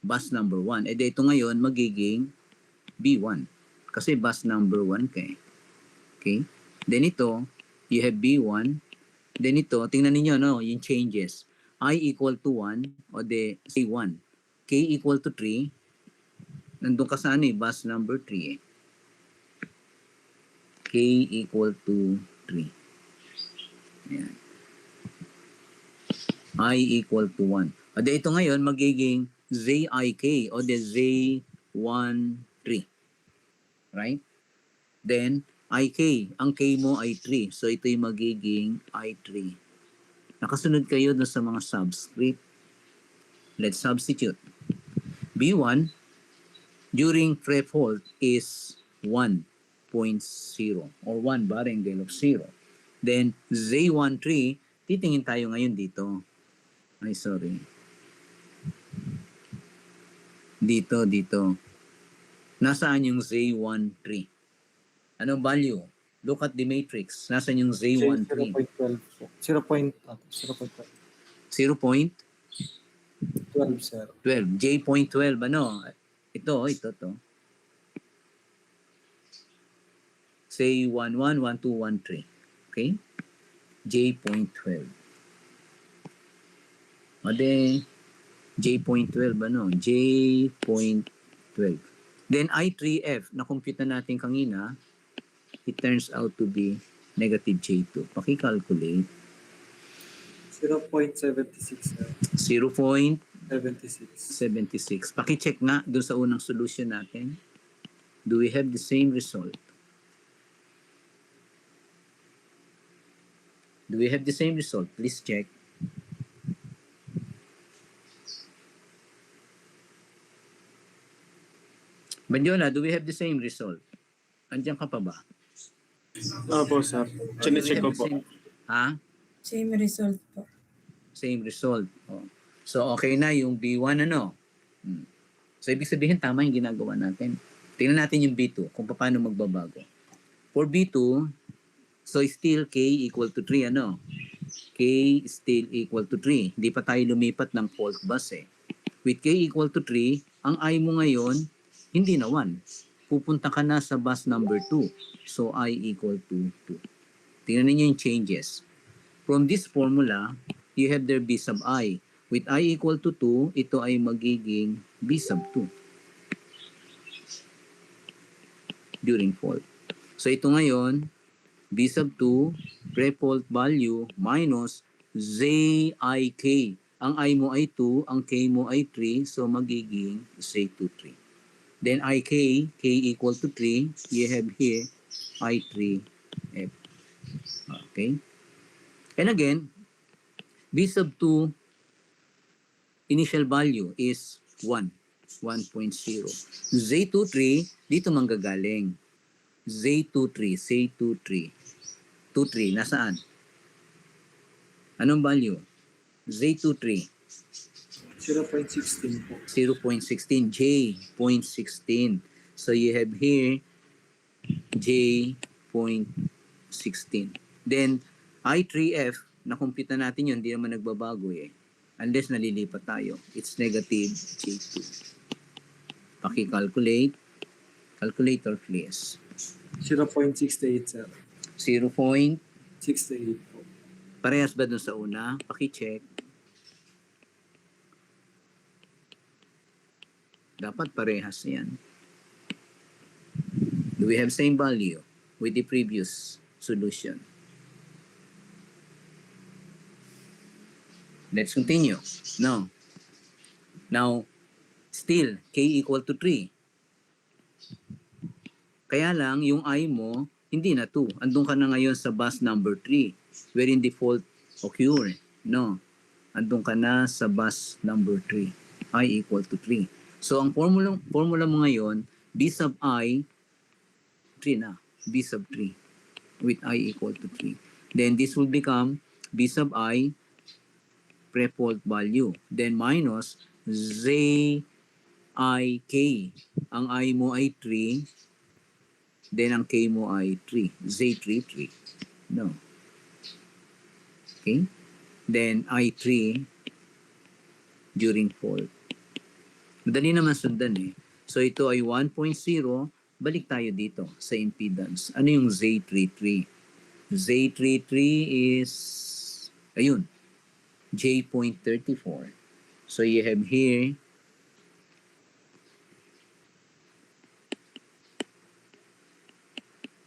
Bus number 1. Eh, dito ngayon, magiging B1. Kasi bus number 1 ka eh. Okay? Then ito, you have B1. Then ito, tingnan ninyo, no, yung changes. I equal to 1, o de, say 1. K equal to 3. Nandun ka sa ano eh, bus number 3 eh. K equal to 3. Ayan. I equal to 1. O de ito ngayon magiging ZIK o de Z13. Right? Then IK, ang K mo ay 3. So ito yung magiging I3. Nakasunod kayo dun sa mga subscript. Let's substitute. B1 during pre-fault is 1.0 or 1 bar angle of 0. Then Z13, titingin tayo ngayon dito. Ay, sorry. Dito. Nasaan yung Z13? Anong value? Look at the matrix. Nasaan yung Z13? 0.12. 0.12, 0.12, sir. J.12, ano? Ito to. Say 11, 12, 13. Okay? J.12. O de, J.12, ano? J.12. Then I3F, na-compute na natin kanina, it turns out to be negative J2. Paki-calculate. 0.76, sir. 0.76. 76. Paki-check nga doon sa unang solution natin. Do we have the same result? Do we have the same result? Please check. Bandiola, do we have the same result? Andiyan ka pa ba? Opo, sir. Chinecheck ko po. Ha? Same result po. Same result. Oh. So, okay na yung B1, ano? So, ibig sabihin, tama yung ginagawa natin. Tingnan natin yung B2, kung paano magbabago. For B2, so still K equal to 3, ano? K still equal to 3. Hindi pa tayo lumipat ng fault bus eh. With K equal to 3, ang I mo ngayon, hindi na 1. Pupunta ka na sa bus number 2. So, I equal to 2. Tingnan niyo yung changes. From this formula, you have there B sub I. With I equal to 2, ito ay magiging B sub 2 during fault. So, ito ngayon, B sub 2, pre-fault value minus ZIK. Ang I mo ay 2, ang K mo ay 3, so magiging Z23. Then IK, K equal to 3, you have here I3F. Okay? And again, B sub 2 initial value is 1, 1.0. Z23, dito manggagaling. Z23, Z23. 23, nasaan? Anong value? Z23. 0.16 po. 0.16, J.16. So you have here J.16. Then I3F, na-compute na natin yun, hindi naman nagbabago eh. Unless nalilipat tayo. It's negative J2. Paki-calculate. Calculator please. 0.68, sir. 0. 68 po. Parehas ba dun sa una? Paki-check. Dapat parehas yan. Do we have same value with the previous solution? Let's continue. No. Now, still, K equal to 3. Kaya lang, yung I mo, hindi na 2. Andun ka na ngayon sa bus number 3, wherein default occur. No. Andun ka na sa bus number 3. I equal to 3. So, ang formula mo ngayon, B sub I, 3 na. B sub 3 with I equal to 3. Then, this will become B sub I pre-fault value. Then, minus Z I K. Ang I mo ay 3. Then, ang K mo ay 3. Z33. No. Okay? Then, I3 during fault. Madali naman sundan eh. So ito ay 1.0, balik tayo dito sa impedance. Ano yung Z33? Z33 is, ayun, J.34. So you have here,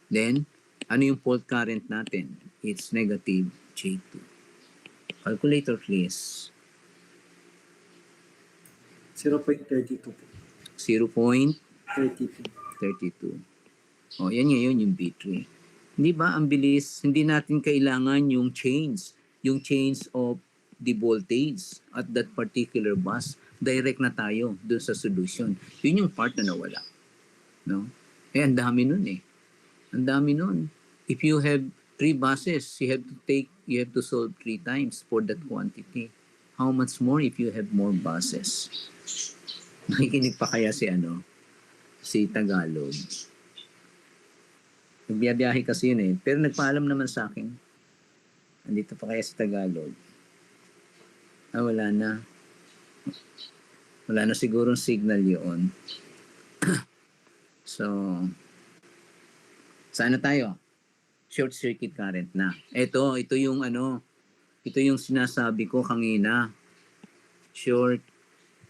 then, ano yung fault current natin? It's negative J2. Calculator please. 0.32 po. 0.32. 32. O, yan ngayon yung B3. Hindi ba, ang bilis, hindi natin kailangan yung change of the voltage at that particular bus. Direct na tayo dun sa solution. Yun yung part na nawala. No? Eh, ang dami nun eh. Ang dami nun. If you have 3 buses, you have to solve 3 times for that quantity. How much more if you have more buses? Nakikinig pa kaya si Tagalog. Nagbiyabiyahe kasi yun eh. Pero nagpaalam naman sa akin. Andito pa kaya si Tagalog. Wala na. Wala na sigurong signal yun. So, saan na tayo? Short circuit current na. Ito yung sinasabi ko kanina. Short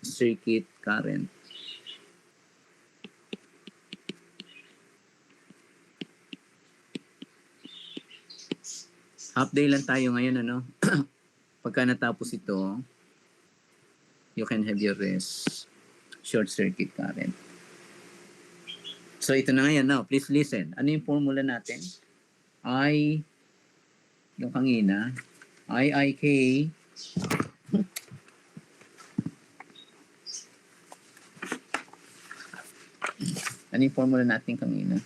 circuit current. Half day lang tayo ngayon, Pagka natapos ito, you can have your rest. Short circuit current. So ito na ngayon now. Please listen. Ano yung formula natin? Yung kanina, IIK ano yung formula natin kanina?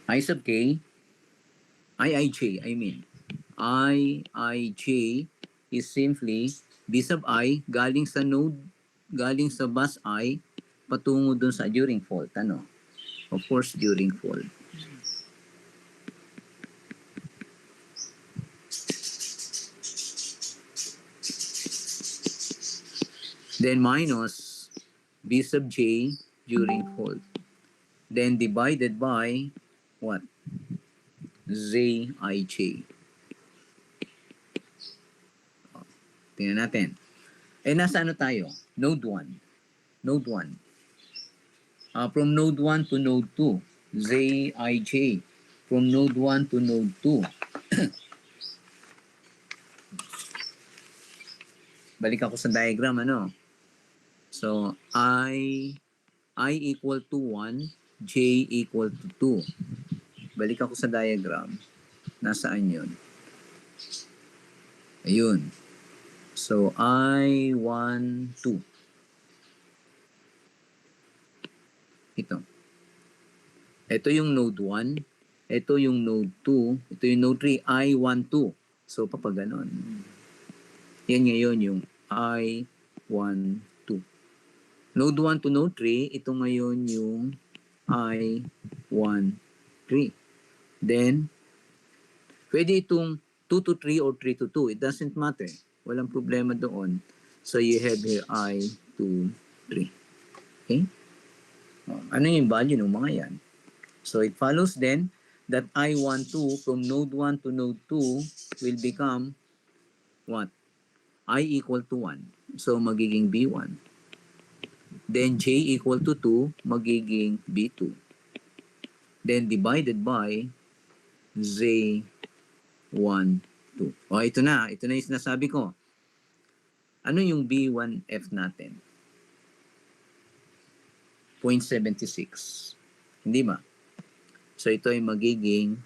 I sub K, IIJ, IIJ is simply B sub I galing sa bus I patungo dun sa during fault. Of course, during fault. Then minus B sub J during fault. Then divided by what? ZIJ. Tingnan natin. Nasa tayo? Node 1. Node 1. From node 1 to node 2. ZIJ. From node 1 to node 2. Balik ako sa diagram, So, I equal to 1, J equal to 2. Balik ako sa diagram. Nasaan yun? Ayun. So, I, 1, 2. Ito. Ito yung node 1. Ito yung node 2. Ito yung node 3. I, 1, 2. So, papaganon. Yan ngayon yung I1, 2. Node 1 to node 3, ito ngayon yung I1, 3. Then, pwede itong 2 to 3 or 3 to 2. It doesn't matter. Walang problema doon. So, you have here I2, 3. Okay? Ano yung value ng mga yan? So, it follows then that I1, 2 from node 1 to node 2 will become what? I equal to 1. So, magiging B1. Then, J equal to 2, magiging B2. Then, divided by Z1, 2. O, ito na. Ito na yung sinasabi ko. Ano yung B1F natin? 0.76. Hindi ba? So, ito ay magiging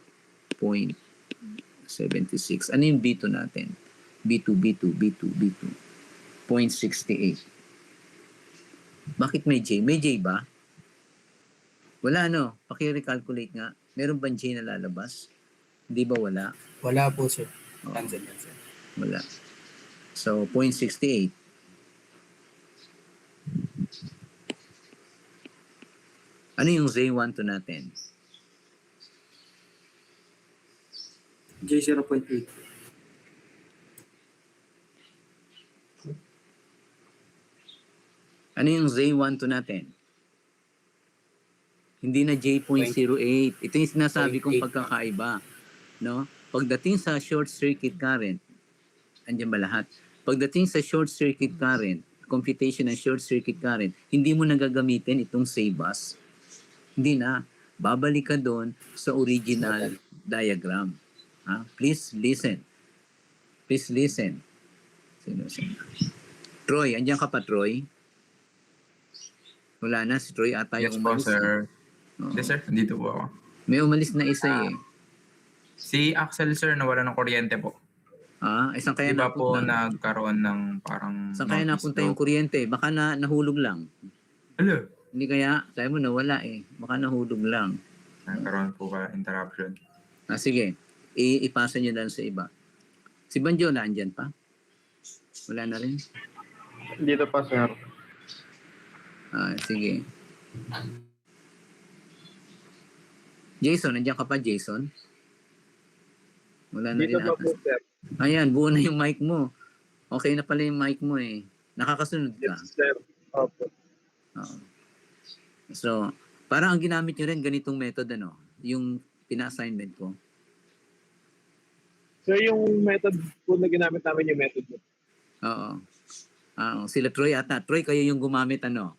0.76. Ano yung B2 natin? B2. 0.68. Bakit may J? May J ba? Wala, no? Paki-recalculate nga. Meron bang J na lalabas? Hindi ba wala? Wala po, sir. Oo. Cancel yan, sir. Wala. So, 0.68. Ano yung Z12 natin? J 0.8. Ano yung Z12 natin? Hindi na J.08. Ito yung sinasabi kong 0.8. pagkakaiba. No? Pagdating sa short circuit current, andyan ba lahat? Pagdating sa short circuit current, computation ng short circuit current, hindi mo nagagamitin itong save bus. Hindi na. Babalik ka doon sa original diagram. Ha? Please listen. Please listen. Sino? Troy, andyan ka pa, Troy? Wala na, si Troy ata Yes yung po, umalis. sir. Oo. Yes, sir. Dito po ako. May umalis na isa eh. Si Axel, sir, nawala ng kuryente po. Isang kaya Di ba po napunta? nagkaroon ng parang Saan kaya napunta yung kuryente? Baka nahulog lang. Hello. Hindi kaya, sabi mo nawala eh. Baka nahulog lang. Nagkaroon po ka interruption. Sige, ipasa nyo lang sa iba. Si Banjo, andyan pa? Wala na rin? Dito pa, sir. Sige. Jason, nandiyan ka pa, Jason? Wala na Dito rin pa ata. po, sir. Ayan, buo na yung mic mo. Okay na pala yung mic mo eh. Nakakasunod ka. Yes, sir. Opo. Oo. So, parang ang ginamit nyo rin ganitong method, ano? Yung pina-assignment ko. Sir, yung method po na ginamit namin yung method mo. Oo. Sila Troy ata. Troy, kayo yung gumamit, ano?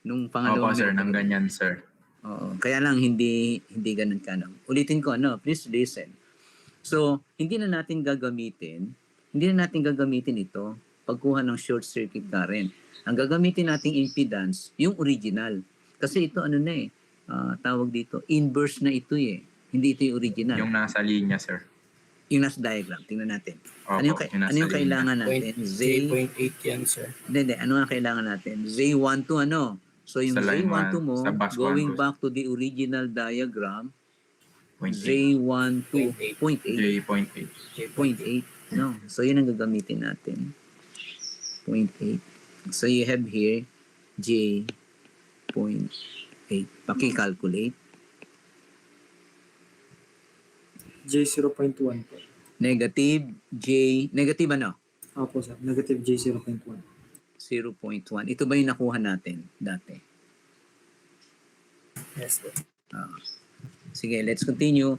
Nung pangalawang Opo, sir. method. Nang ganyan, sir. Oo. Kaya lang, hindi ganun ka, no? Ulitin ko, ano? Please listen. So, hindi na natin gagamitin ito pagkuha ng short circuit current. Ang gagamitin nating impedance, yung original. Kasi ito, ano na eh, tawag dito, inverse na ito eh. Hindi ito yung original. Yung nasa linya, sir. Yung nasa diagram, tingnan natin. Opo, Ano yung nasa ano yung linya. kailangan natin? J.8 yan, sir. Hindi. Ano ang kailangan natin? Z12, ano? So, yung Sa line Z12 one, mo, sa bus going 1, back to the original diagram, 0.8. Z12, 0.8. J.8. 0.8. No. So, yun ang gagamitin natin. 0.8. So, you have here J.8. Paki-calculate. J 0.1 po. Negative ano? Opo, sir. Negative J 0.1. 0.1. Ito ba yung nakuha natin dati? Yes, sir. Sige, let's continue.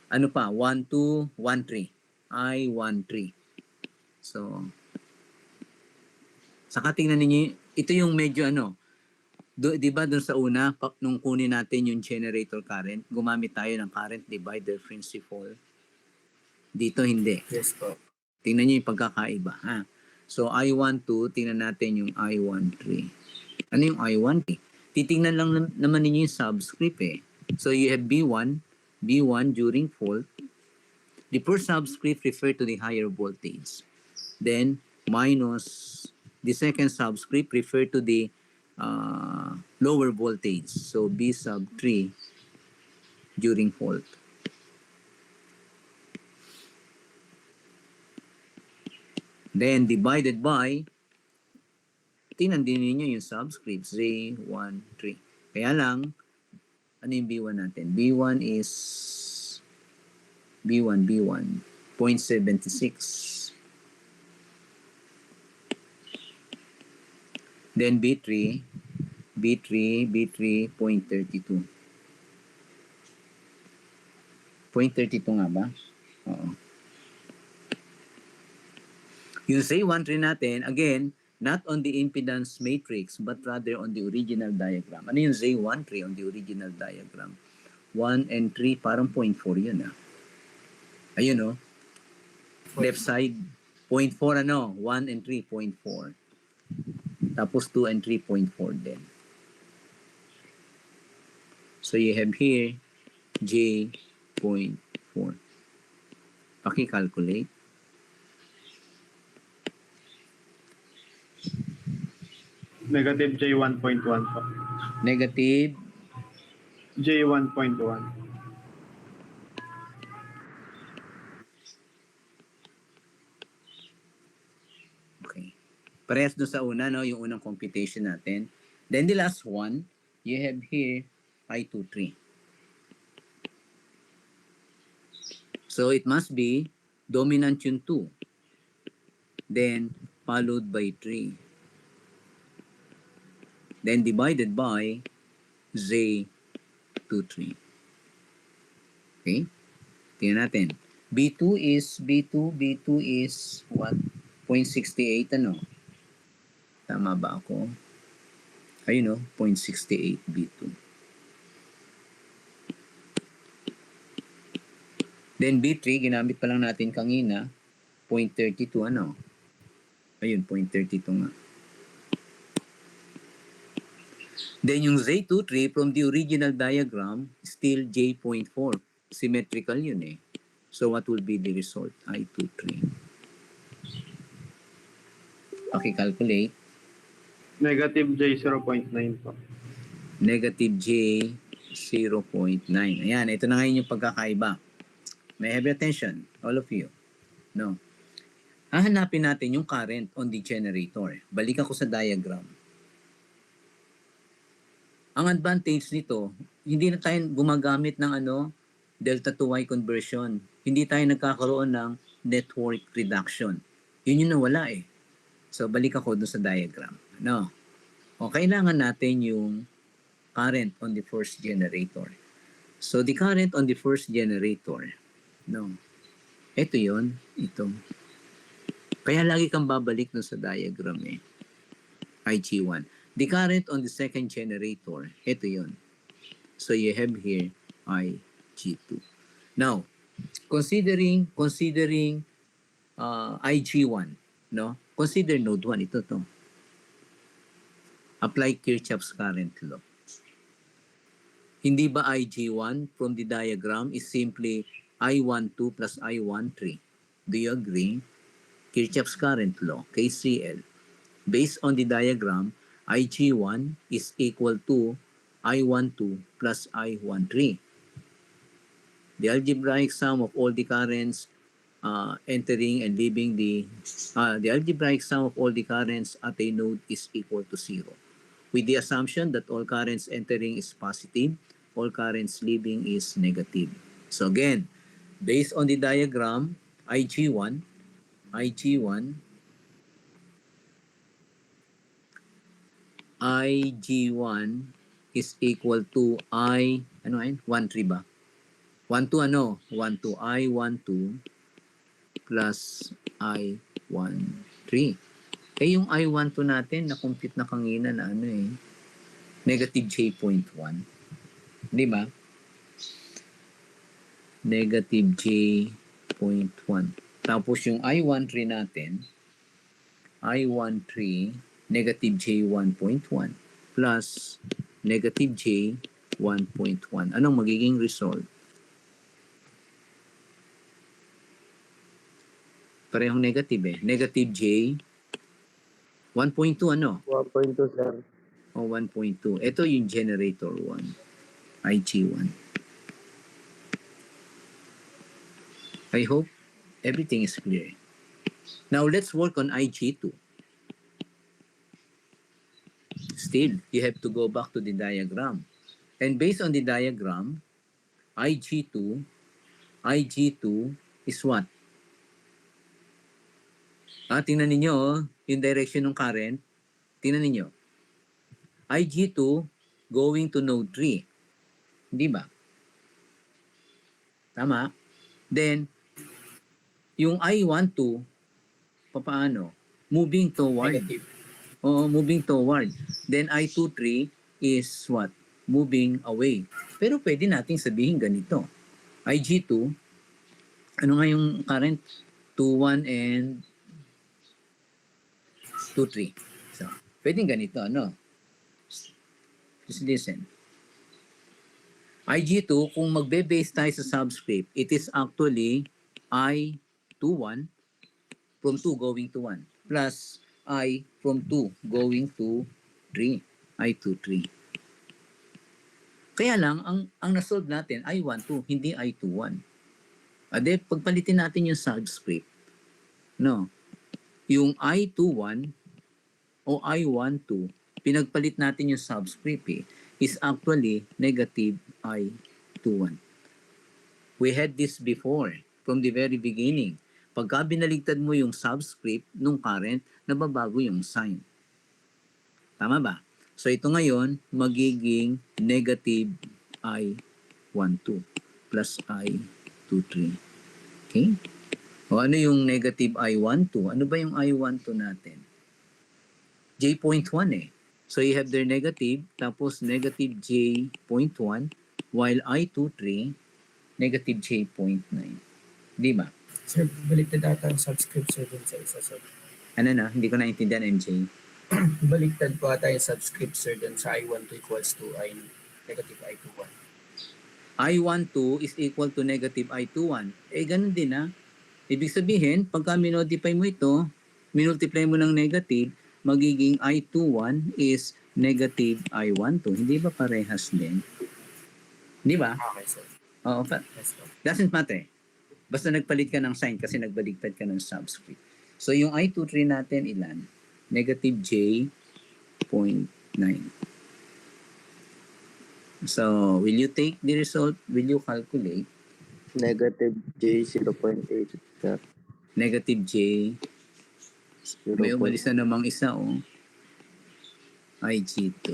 Ano pa? 1, 2, 1, 3. I1, 3. So, saka tingnan ninyo, ito yung medyo ano, di ba doon sa una, nung kunin natin yung generator current, gumamit tayo ng current divider principle. Dito hindi. Yes po. Tingnan niyo yung pagkakaiba. Ha? So, I12, tingnan natin yung I13. Ano yung I13? Titingnan lang naman ninyo yung subscript eh. So, you have B1 during fault. The first subscript refer to the higher voltage. Then, minus the second subscript refer to the lower voltage. So, B sub 3 during fault. Then divided by, tingnan din ninyo yung subscript, Z13. Kaya lang, ano yung B1 natin? B1 is B1, 0.76. Then B3, 0.32. 0.32 nga ba? Oo. Yung Z13 natin, again, not on the impedance matrix, but rather on the original diagram. Ano yung Z13 on the original diagram? 1 and 3, parang 0.4 yun ah. Ayun oh. Left side, 0.4 ano? 1 and 3, 0.4. Tapos 2 and 3, 0.4 din. So you have here, J.4. Paki-calculate. Negative J1.1 po. Negative, J1.1. okay. Parehas doon sa una, no? Yung unang computation natin. Then the last one, you have here, I23. So it must be dominant yung 2. Then followed by 3. Then divided by Z23. Okay? Tingnan natin. B2 is what? 0.68 ano? Tama ba ako? Ayun o, 0.68 B2. Then B3, ginamit pa lang natin kanina, 0.32 ano? Ayun, 0.32 nga. Then yung Z23 from the original diagram, still J.4. Symmetrical yun eh. So what will be the result? I23. Okay, calculate. Negative J0.9 po. Negative J0.9. Ayan, ito na ngayon yung pagkakaiba. May have your attention, all of you. No. Hahanapin natin yung current on the generator. Balik ako sa diagram. Ang advantage nito, hindi na tayo gumagamit ng delta to Y conversion. Hindi tayo nagkakaroon ng network reduction. Yun yung nawala eh. So, balik ako dun sa diagram. No. O, kailangan natin yung current on the first generator. So, the current on the first generator, no. Ito yun, ito. Kaya lagi kang babalik dun sa diagram eh. IG1. The current on the second generator, ito yun. So you have here IG2. Now, considering IG1, no? Consider node 1, ito to. Apply Kirchhoff's current law. Hindi ba IG1 from the diagram is simply I12 plus I13? Do you agree? Kirchhoff's current law, KCL. Based on the diagram, IG1 is equal to I12 plus I13. The algebraic sum of all the currents entering and leaving the algebraic sum of all the currents at a node is equal to 0. With the assumption that all currents entering is positive, all currents leaving is negative. So again, based on the diagram, IG1 is equal to I13 ba? 12 I12 plus I13. Eh yung I12 natin na-compute na kanina na negative J.1. Di ba? Negative J.1. Tapos yung I13 natin, negative J1.1 plus negative J1.1. Anong magiging result? Parehong negative eh. Negative J 1.2 ano? 1.2 sir. O 1.2. Ito yung generator 1. IG1. I hope everything is clear. Now, let's work on IG2. Still, you have to go back to the diagram. And based on the diagram, IG2 is what? Tingnan ninyo, yung direction ng current. Tingnan ninyo. IG2 going to node 3. Hindi ba? Tama? Then, yung I12, paano? Moving toward. Negative. Oo, moving toward. Then I23 is what? Moving away. Pero pwede nating sabihin ganito. IG2, ano nga yung current? 2.1 and 2.3. So, pwedeng ganito, ano? Just listen. IG2, kung magbe-base tayo sa subscript, it is actually I21 from 2 going to 1 plus I from 2 going to 3. I23. Kaya lang, ang nasolve natin, I12, hindi I21. Ade, pagpalitin natin yung subscript. No. Yung I21 o I12, pinagpalit natin yung subscript is actually negative I21. We had this before, from the very beginning. Pagka binaligtad mo yung subscript nung current, nababago yung sign. Tama ba? So ito ngayon, magiging negative I12 plus I23. Okay? O ano yung negative I12? Ano ba yung I12 natin? J.1 So you have their negative, tapos negative J.1, while I23, negative J.9. Di ba? Sir, baliktad ata ang subscript sir dun sa isa sir. Ano na? Hindi ko naintindihan, MJ. Baliktad po ata yung subscript sir dun sa I12 equals to negative I21. I12 is equal to negative I21. Ganun din na. Ibig sabihin, pagka minodify mo ito, minultiply mo ng negative, magiging I21 is negative I12. Hindi ba parehas din? Di ba? Okay sir. Oo, Yes sir. doesn't matter. Basta nagpalit ka ng sign kasi nagbaligtad ka ng subscript. So yung I23 natin ilan? Negative J.9. So will you take the result? Will you calculate? Negative J 0.8. Sir. Negative J. May umalis na namang isa IG2.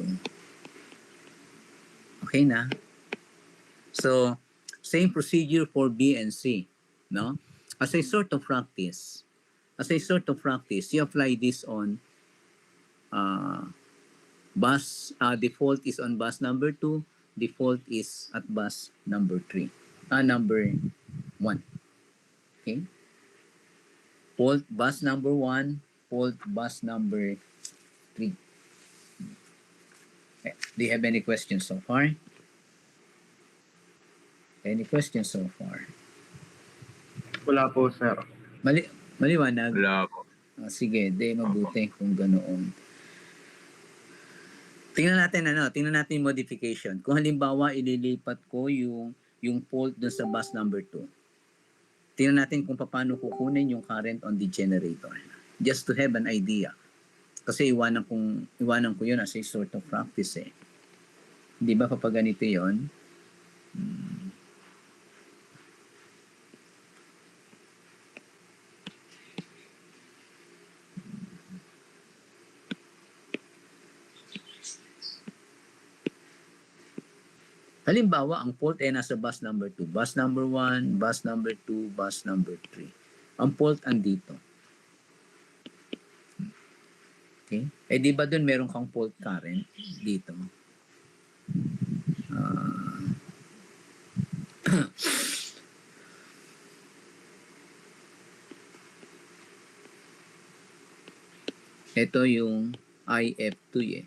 Okay na? So, same procedure for B and C. No? As a sort of practice, you apply this on bus, default is on bus number 2, default is at bus number 3. Number 1. Okay? Fault bus number 1, fault bus number 3. Okay. Do you have any questions so far? Any questions so far? Wala po, sir. Maliwanag? Wala po. Sige, mabuti kung ganoon. Tingnan natin yung modification. Kung halimbawa ililipat ko yung fault dun sa bus number 2. Tingnan natin kung paano kukunin yung current on the generator. Just to have an idea. Kasi iwanan ko yun as a sort of practice Di ba kapag ganito yun? Halimbawa, ang fault ay nasa bus number 2. Bus number 1, bus number 2, bus number 3. Ang fault andito. Okay? Di ba doon meron kang fault current dito? Ito yung IF2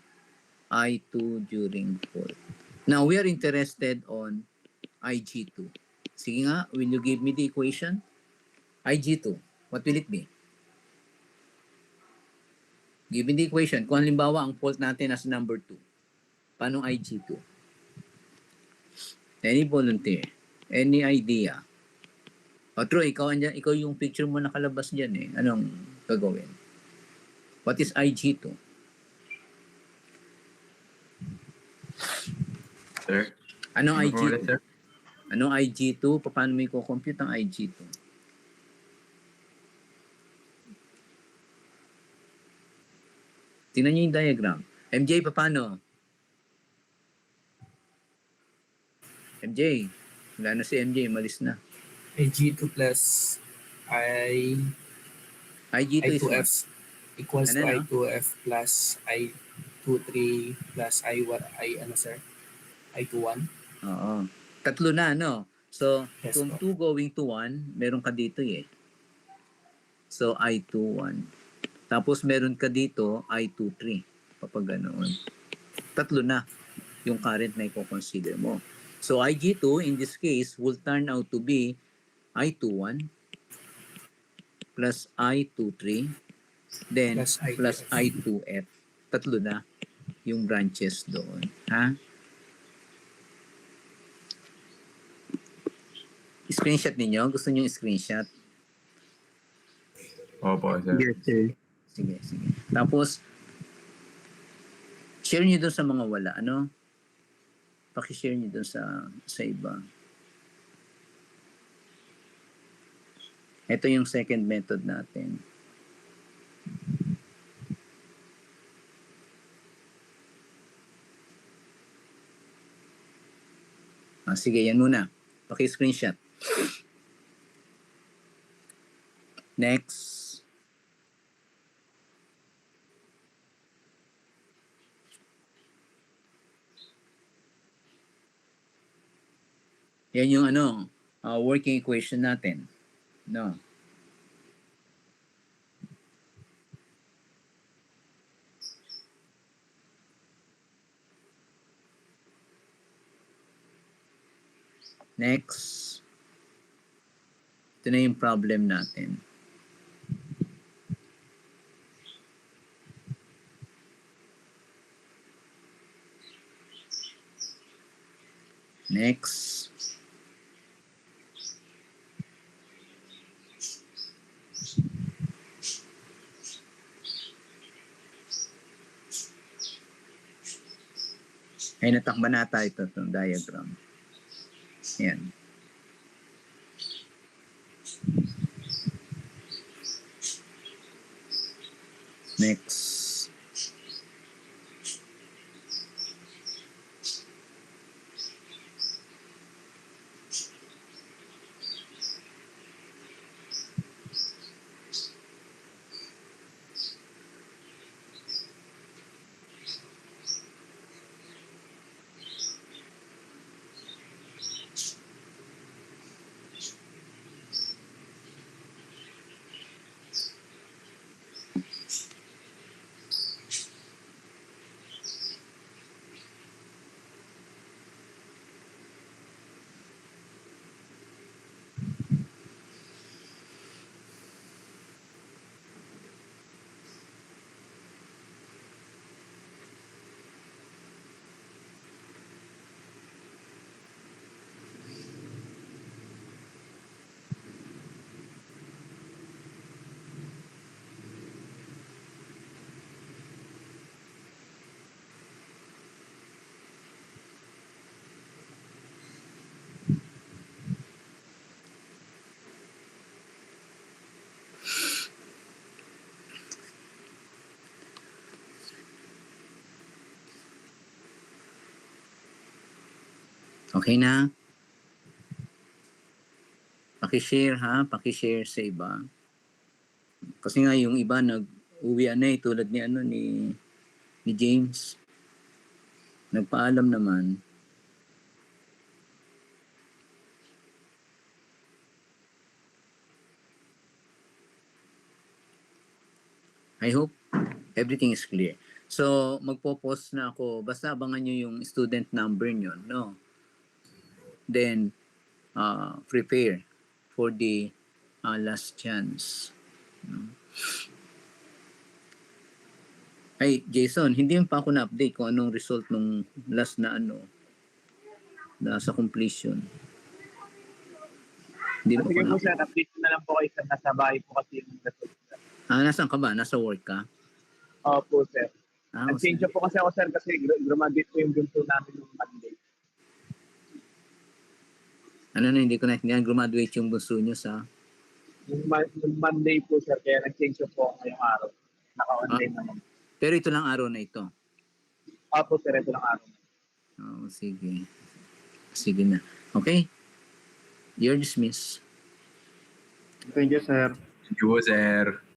I2 during fault. Now, we are interested on IG2. Sige nga, will you give me the equation? IG2, what will it be? Give me the equation. Kung halimbawa, ang fault natin as number 2. Paano IG2? Any volunteer? Any idea? O Troy, ikaw yung picture mo nakalabas dyan eh. Anong gagawin? What is IG2? Sir? Anong Ano po IG2? ulit, sir? Anong IG2? Paano mo i-compute ang IG2? Tingnan niyo yung diagram. MJ, paano? MJ. Wala na si MJ, malis na. IG2 plus I IG2 is what? I2F equals Ano, to no? I2F plus I23 plus ano sir? I21. Oo. Tatlo na, no? So, Yes from po. 2 going to 1, meron ka dito eh. So, I21. Tapos, meron ka dito, I23. Kapag ganoon. Tatlo na yung current na i-consider mo. So, IG2, in this case, will turn out to be I21 plus I23 then Plus plus I2F. Tatlo na yung branches doon. Ha? Screenshot ninyo? Gusto niyo screenshot? Opo, sir. Yes, sir. Sige, sige. Tapos, share niyo doon sa mga wala. Ano? Paki-share niyo doon sa iba. Ito yung second method natin. Sige, yan muna. Paki-screenshot. Next. Yan yung working equation natin. No. Next. Ito na yung problem natin. Next. Ay, natakba na tayo itong diagram. Yan. Next. Okay na? Paki-share ha, paki-share sa iba. Kasi nga yung iba nag-uwian na tulad ni James. Nagpaalam naman. I hope everything is clear. So, magpo-post na ako. Basta abangan nyo yung student number nyo, no? Then, prepare for the last chance. No? Ay, Jason, hindi pa ako na-update kung anong result nung last na sa completion. Hindi mo Sige pa po na. sir, update ko na lang po kayo sir. Nasa bahay po kasi yung result sir. Nasaan ka ba? Nasa work ka? Opo sir. O Nag-change sige. po kasi ako sir kasi graduate po yung bunso namin yung Monday. Ano na, hindi ko naintindihan. Graduate yung bunso nyo sa... Yung Monday po sir, kaya nag-change po ako ngayong araw. Naka-online naman. Pero ito lang araw na ito. Opo sir, ito lang araw. Sige. Sige na. Okay? You're dismissed. Thank you, sir. Thank you, sir.